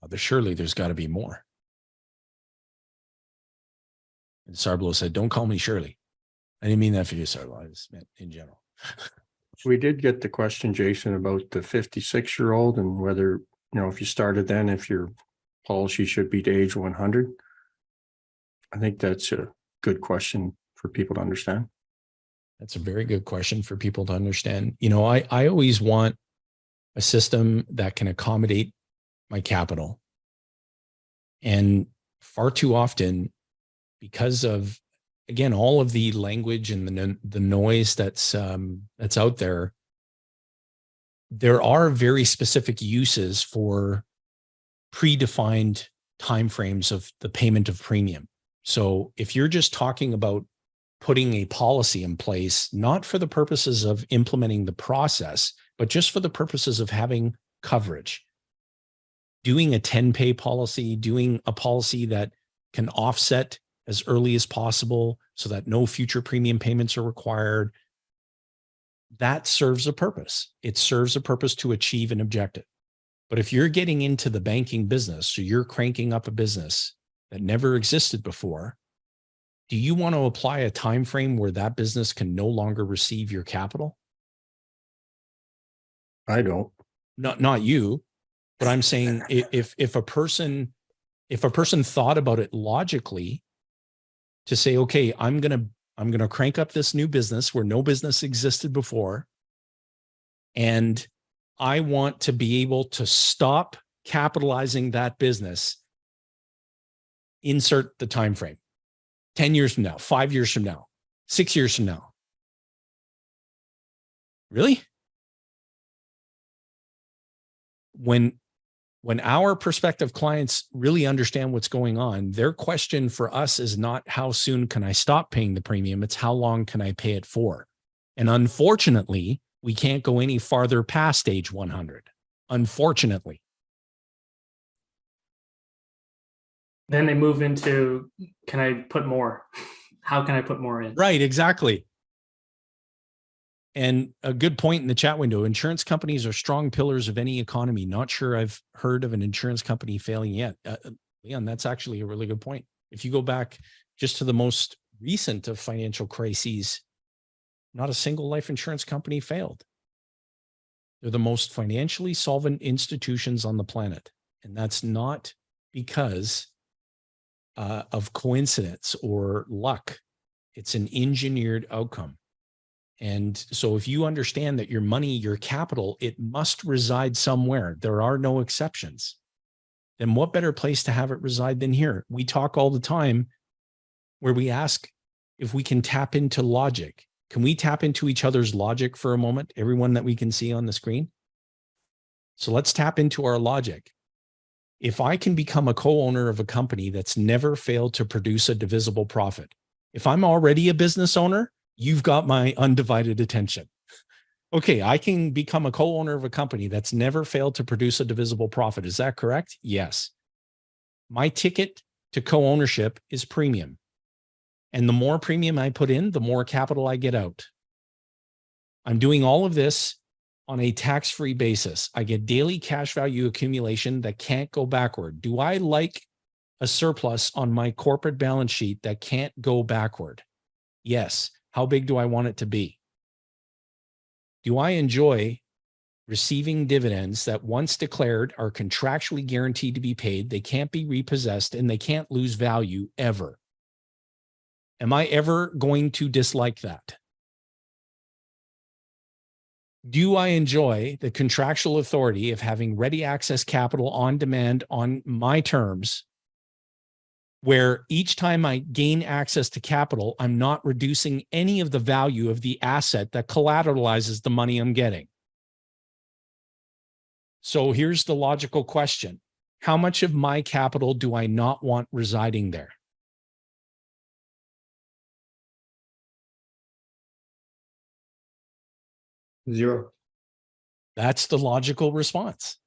Speaker 2: But surely there's got to be more. And Sarblo said, don't call me Shirley. I didn't mean that for you, Sarblo. I just meant in general.
Speaker 4: We did get the question, Jason, about the 56-year-old and whether, if you started then, if your policy should be to age 100. I think that's a good question for people to understand.
Speaker 2: That's a very good question for people to understand. I always want a system that can accommodate my capital. And far too often, because of, again, all of the language and the noise that's out there, there are very specific uses for predefined timeframes of the payment of premium. So if you're just talking about putting a policy in place, not for the purposes of implementing the process, but just for the purposes of having coverage, doing a 10-pay policy, doing a policy that can offset as early as possible so that no future premium payments are required, that serves a purpose. It serves a purpose to achieve an objective. But if you're getting into the banking business, so you're cranking up a business that never existed before, do you want to apply a time frame where that business can no longer receive your capital?
Speaker 4: I don't.
Speaker 2: Not you, but I'm saying if a person thought about it logically to say, okay, I'm gonna crank up this new business where no business existed before, and I want to be able to stop capitalizing that business. Insert the time frame. 10 years from now, 5 years from now, 6 years from now. Really? When our prospective clients really understand what's going on, their question for us is not how soon can I stop paying the premium? It's how long can I pay it for? And unfortunately, we can't go any farther past age 100. Unfortunately.
Speaker 5: Then they move into, can I put more? How can I put more in?
Speaker 2: Right, exactly. And a good point in the chat window, insurance companies are strong pillars of any economy. Not sure I've heard of an insurance company failing yet. Leon, that's actually a really good point. If you go back just to the most recent of financial crises, not a single life insurance company failed. They're the most financially solvent institutions on the planet. And that's not because of coincidence or luck. It's an engineered outcome. And so if you understand that your money, your capital, it must reside somewhere, there are no exceptions, then what better place to have it reside than here? We talk all the time where we ask if we can tap into logic. Can we tap into each other's logic for a moment? Everyone that we can see on the screen. So let's tap into our logic. If I can become a co-owner of a company that's never failed to produce a divisible profit, if I'm already a business owner, you've got my undivided attention. Okay, I can become a co-owner of a company that's never failed to produce a divisible profit. Is that correct? Yes. My ticket to co-ownership is premium. And the more premium I put in, the more capital I get out. I'm doing all of this on a tax-free basis. I get daily cash value accumulation that can't go backward. Do I like a surplus on my corporate balance sheet that can't go backward? Yes. How big do I want it to be? Do I enjoy receiving dividends that once declared are contractually guaranteed to be paid? They can't be repossessed and they can't lose value ever. Am I ever going to dislike that? Do I enjoy the contractual authority of having ready access capital on demand on my terms, where each time I gain access to capital, I'm not reducing any of the value of the asset that collateralizes the money I'm getting? So here's the logical question. How much of my capital do I not want residing there?
Speaker 3: Zero.
Speaker 2: That's the logical response.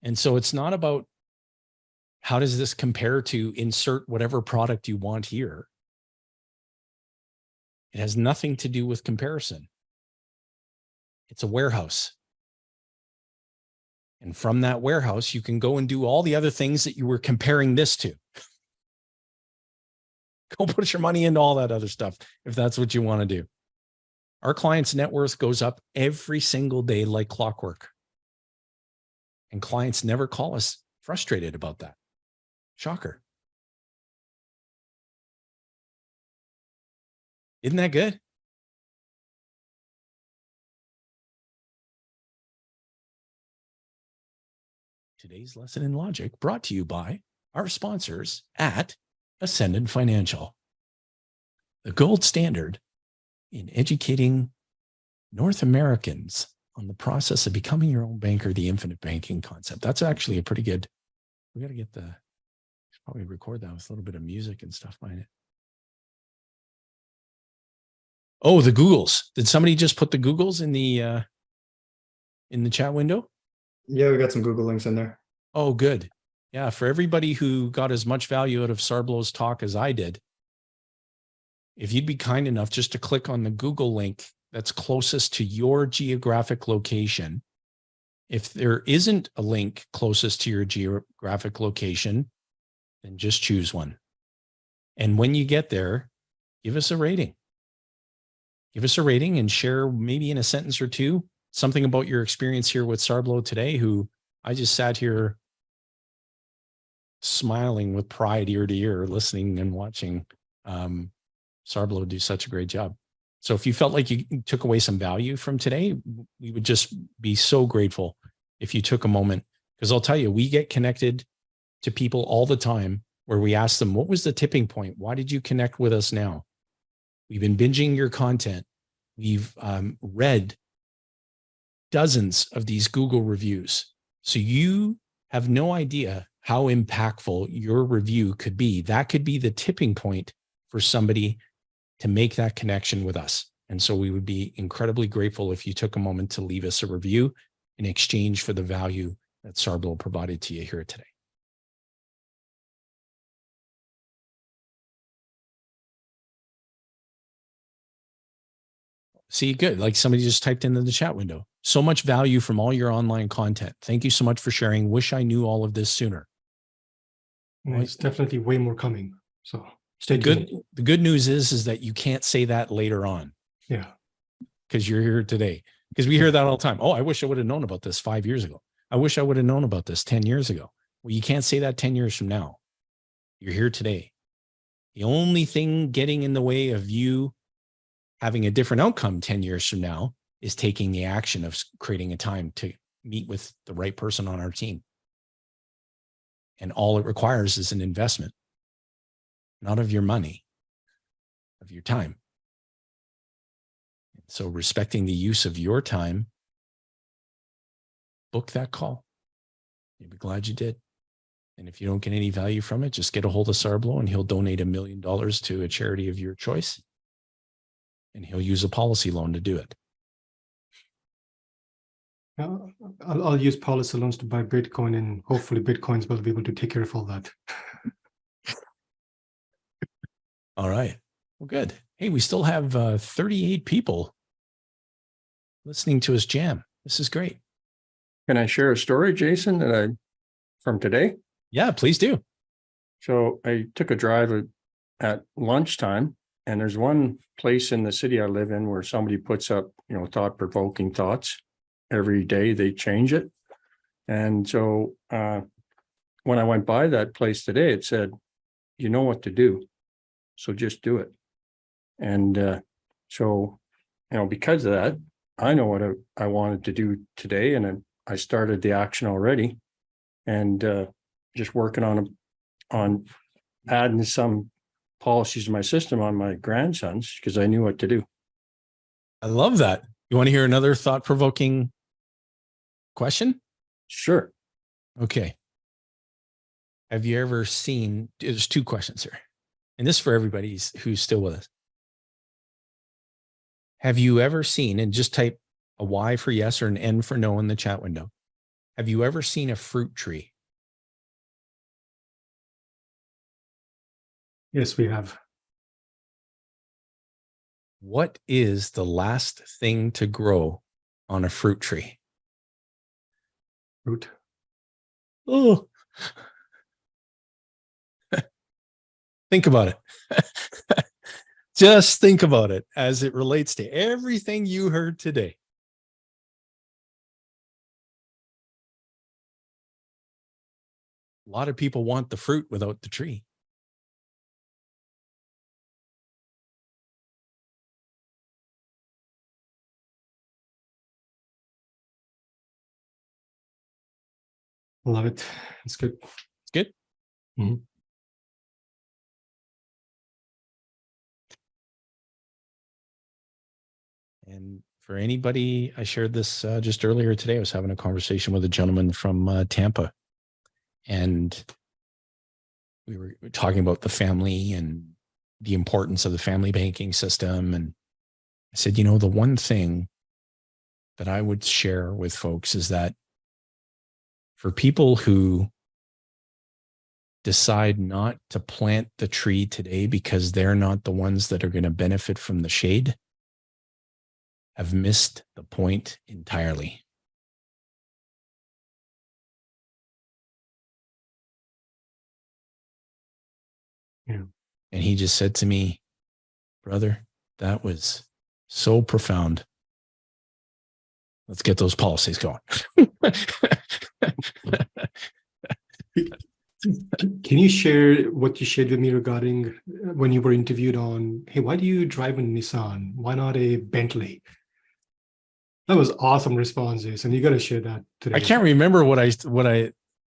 Speaker 2: And so it's not about how does this compare to insert whatever product you want here. It has nothing to do with comparison. It's a warehouse. And from that warehouse, you can go and do all the other things that you were comparing this to. Go put your money into all that other stuff if that's what you want to do. Our clients' net worth goes up every single day like clockwork. And clients never call us frustrated about that. Shocker. Isn't that good? Today's lesson in logic brought to you by our sponsors at Ascendant Financial, the gold standard in educating North Americans on the process of becoming your own banker, the infinite banking concept. That's actually a pretty good, we got to get the, probably record that with a little bit of music and stuff behind it. Oh, the Googles. Did somebody just put the Googles in the chat window?
Speaker 3: Yeah, we got some Google links in there.
Speaker 2: Oh, good. Yeah, for everybody who got as much value out of Sarblow's talk as I did, if you'd be kind enough just to click on the Google link that's closest to your geographic location. If there isn't a link closest to your geographic location, then just choose one. And when you get there, give us a rating. Give us a rating and share maybe in a sentence or two something about your experience here with Sarblow today, who I just sat here smiling with pride ear to ear, listening and watching Sarblow do such a great job. So if you felt like you took away some value from today, we would just be so grateful if you took a moment, because I'll tell you, we get connected to people all the time where we ask them, what was the tipping point? Why did you connect with us now? We've been binging your content. We've read dozens of these Google reviews. So you have no idea how impactful your review could be. That could be the tipping point for somebody to make that connection with us. And so we would be incredibly grateful if you took a moment to leave us a review in exchange for the value that Sarblow provided to you here today. See, good. Like somebody just typed into the chat window. So much value from all your online content. Thank you so much for sharing. Wish I knew all of this sooner.
Speaker 1: It's definitely way more coming. So stay tuned.
Speaker 2: The good news is that you can't say that later on.
Speaker 1: Yeah.
Speaker 2: Because you're here today. Because we hear that all the time. Oh, I wish I would have known about this 5 years ago. I wish I would have known about this 10 years ago. Well, you can't say that 10 years from now. You're here today. The only thing getting in the way of you having a different outcome 10 years from now is taking the action of creating a time to meet with the right person on our team. And all it requires is an investment, not of your money, of your time. So respecting the use of your time, book that call. You'll be glad you did. And if you don't get any value from it, just get a hold of Sarblow and he'll donate $1 million to a charity of your choice. And he'll use a policy loan to do it.
Speaker 1: I'll use policy loans to buy Bitcoin, and hopefully Bitcoins will be able to take care of all that.
Speaker 2: All right. Well, good. Hey, we still have 38 people listening to us jam. This is great.
Speaker 4: Can I share a story, Jason, that from today?
Speaker 2: Yeah, please do.
Speaker 4: So I took a drive at lunchtime, and there's one place in the city I live in where somebody puts up, thought-provoking thoughts. Every day they change it. And so when I went by that place today, it said, you know what to do, so just do it. And so, because of that, I know what I wanted to do today, and I started the action already, and just working on adding some policies to my system on my grandsons, because I knew what to do.
Speaker 2: I love that. You want to hear another thought-provoking question?
Speaker 4: Sure.
Speaker 2: Okay. Have you ever seen, there's 2 questions here, and this is for everybody who's still with us. Have you ever seen, and just type a Y for yes or an N for no in the chat window. Have you ever seen a fruit tree?
Speaker 1: Yes, we have.
Speaker 2: What is the last thing to grow on a fruit tree?
Speaker 1: Fruit.
Speaker 2: Oh, think about it. Just think about it as it relates to everything you heard today. A lot of people want the fruit without the tree.
Speaker 1: Love it. It's good.
Speaker 2: It's good.
Speaker 1: Mhm.
Speaker 2: And for anybody, I shared this just earlier today. I was having a conversation with a gentleman from Tampa, and we were talking about the family and the importance of the family banking system. And I said, you know, the one thing that I would share with folks is that for people who decide not to plant the tree today because they're not the ones that are going to benefit from the shade, have missed the point entirely.
Speaker 1: Yeah.
Speaker 2: And he just said to me, brother, that was so profound. Let's get those policies going.
Speaker 1: Can you share what you shared with me regarding when you were interviewed on, hey, why do you drive a Nissan? Why not a Bentley? That was awesome responses, and you got to share that today.
Speaker 2: I can't remember what I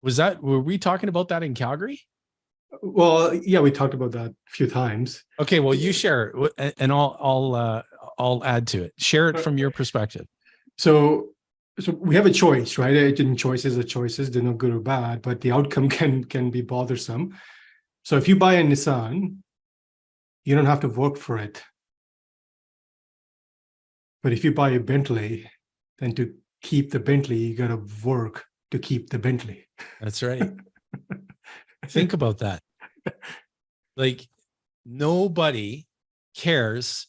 Speaker 2: was that. Were we talking about that in Calgary?
Speaker 1: Well, yeah, we talked about that a few times.
Speaker 2: Okay, well, you share it, and I'll add to it. Share it from your perspective.
Speaker 1: So we have a choice, right? And choices are choices; they're not good or bad, but the outcome can be bothersome. So if you buy a Nissan, you don't have to work for it. But if you buy a Bentley, then to keep the Bentley, you got to work to keep the Bentley.
Speaker 2: That's right. Think about that. Like, nobody cares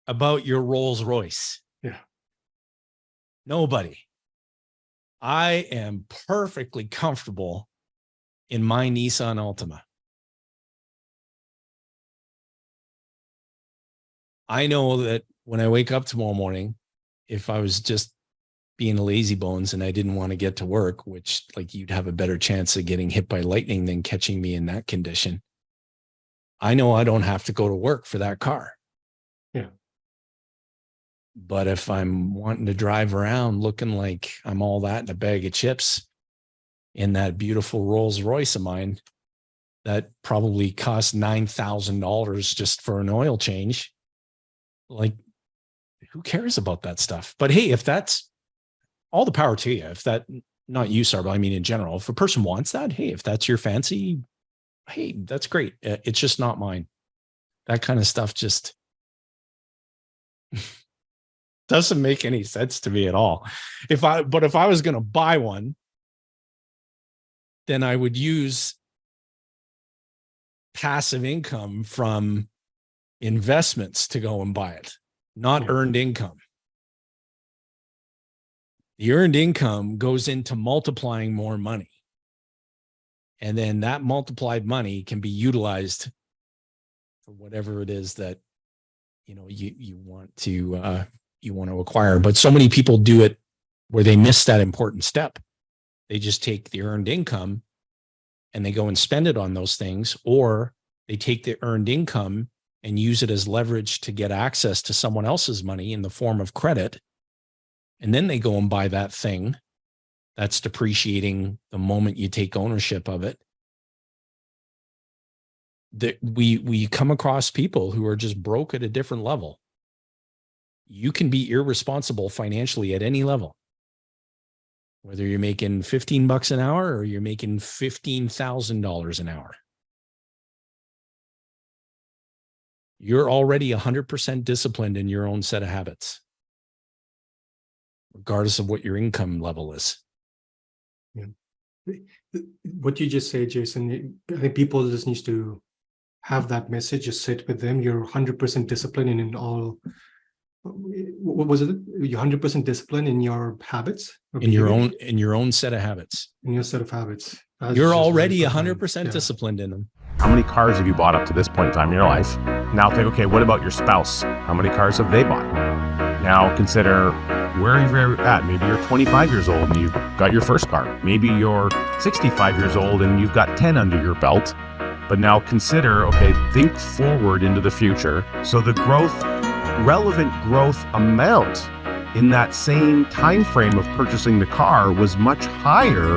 Speaker 2: about your Rolls Royce.
Speaker 1: Yeah.
Speaker 2: Nobody. I am perfectly comfortable in my Nissan Altima. I know that when I wake up tomorrow morning, if I was just being a lazy bones and I didn't want to get to work, which, like, you'd have a better chance of getting hit by lightning than catching me in that condition, I know I don't have to go to work for that car.
Speaker 1: Yeah.
Speaker 2: But if I'm wanting to drive around looking like I'm all that in a bag of chips in that beautiful Rolls Royce of mine, that probably cost $9,000 just for an oil change, like, who cares about that stuff? But hey, if that's all, the power to you. If that, not you, Sar, but I mean in general, if a person wants that, hey, if that's your fancy, hey, that's great. It's just not mine. That kind of stuff just doesn't make any sense to me at all. But if I was going to buy one, then I would use passive income from investments to go and buy it, not earned income. The earned income goes into multiplying more money. And then that multiplied money can be utilized for whatever it is that, you know, you want to acquire. But so many people do it where they miss that important step. They just take the earned income and they go and spend it on those things, or they take the earned income and use it as leverage to get access to someone else's money in the form of credit. And then they go and buy that thing that's depreciating the moment you take ownership of it. That we come across people who are just broke at a different level. You can be irresponsible financially at any level, whether you're making $15 an hour or you're making $15,000 an hour. You're already 100% disciplined in your own set of habits, regardless of what your income level is.
Speaker 1: What you just say, Jason, I think people just need to have that message, just sit with them. You're 100% disciplined in all. What was it? You're 100% disciplined in your habits,
Speaker 2: in your own set of habits.
Speaker 1: In your set of habits. That's
Speaker 2: You're
Speaker 1: just
Speaker 2: already
Speaker 1: very profound.
Speaker 2: 100%
Speaker 1: Yeah.
Speaker 2: disciplined in them.
Speaker 10: How many cars have you bought up to this point in time in your life? Now think, okay, what about your spouse? How many cars have they bought? Now consider where you're at. Maybe you're 25 years old and you've got your first car. Maybe you're 65 years old and you've got 10 under your belt. But now consider, okay, think forward into the future. So the relevant growth amount in that same time frame of purchasing the car was much higher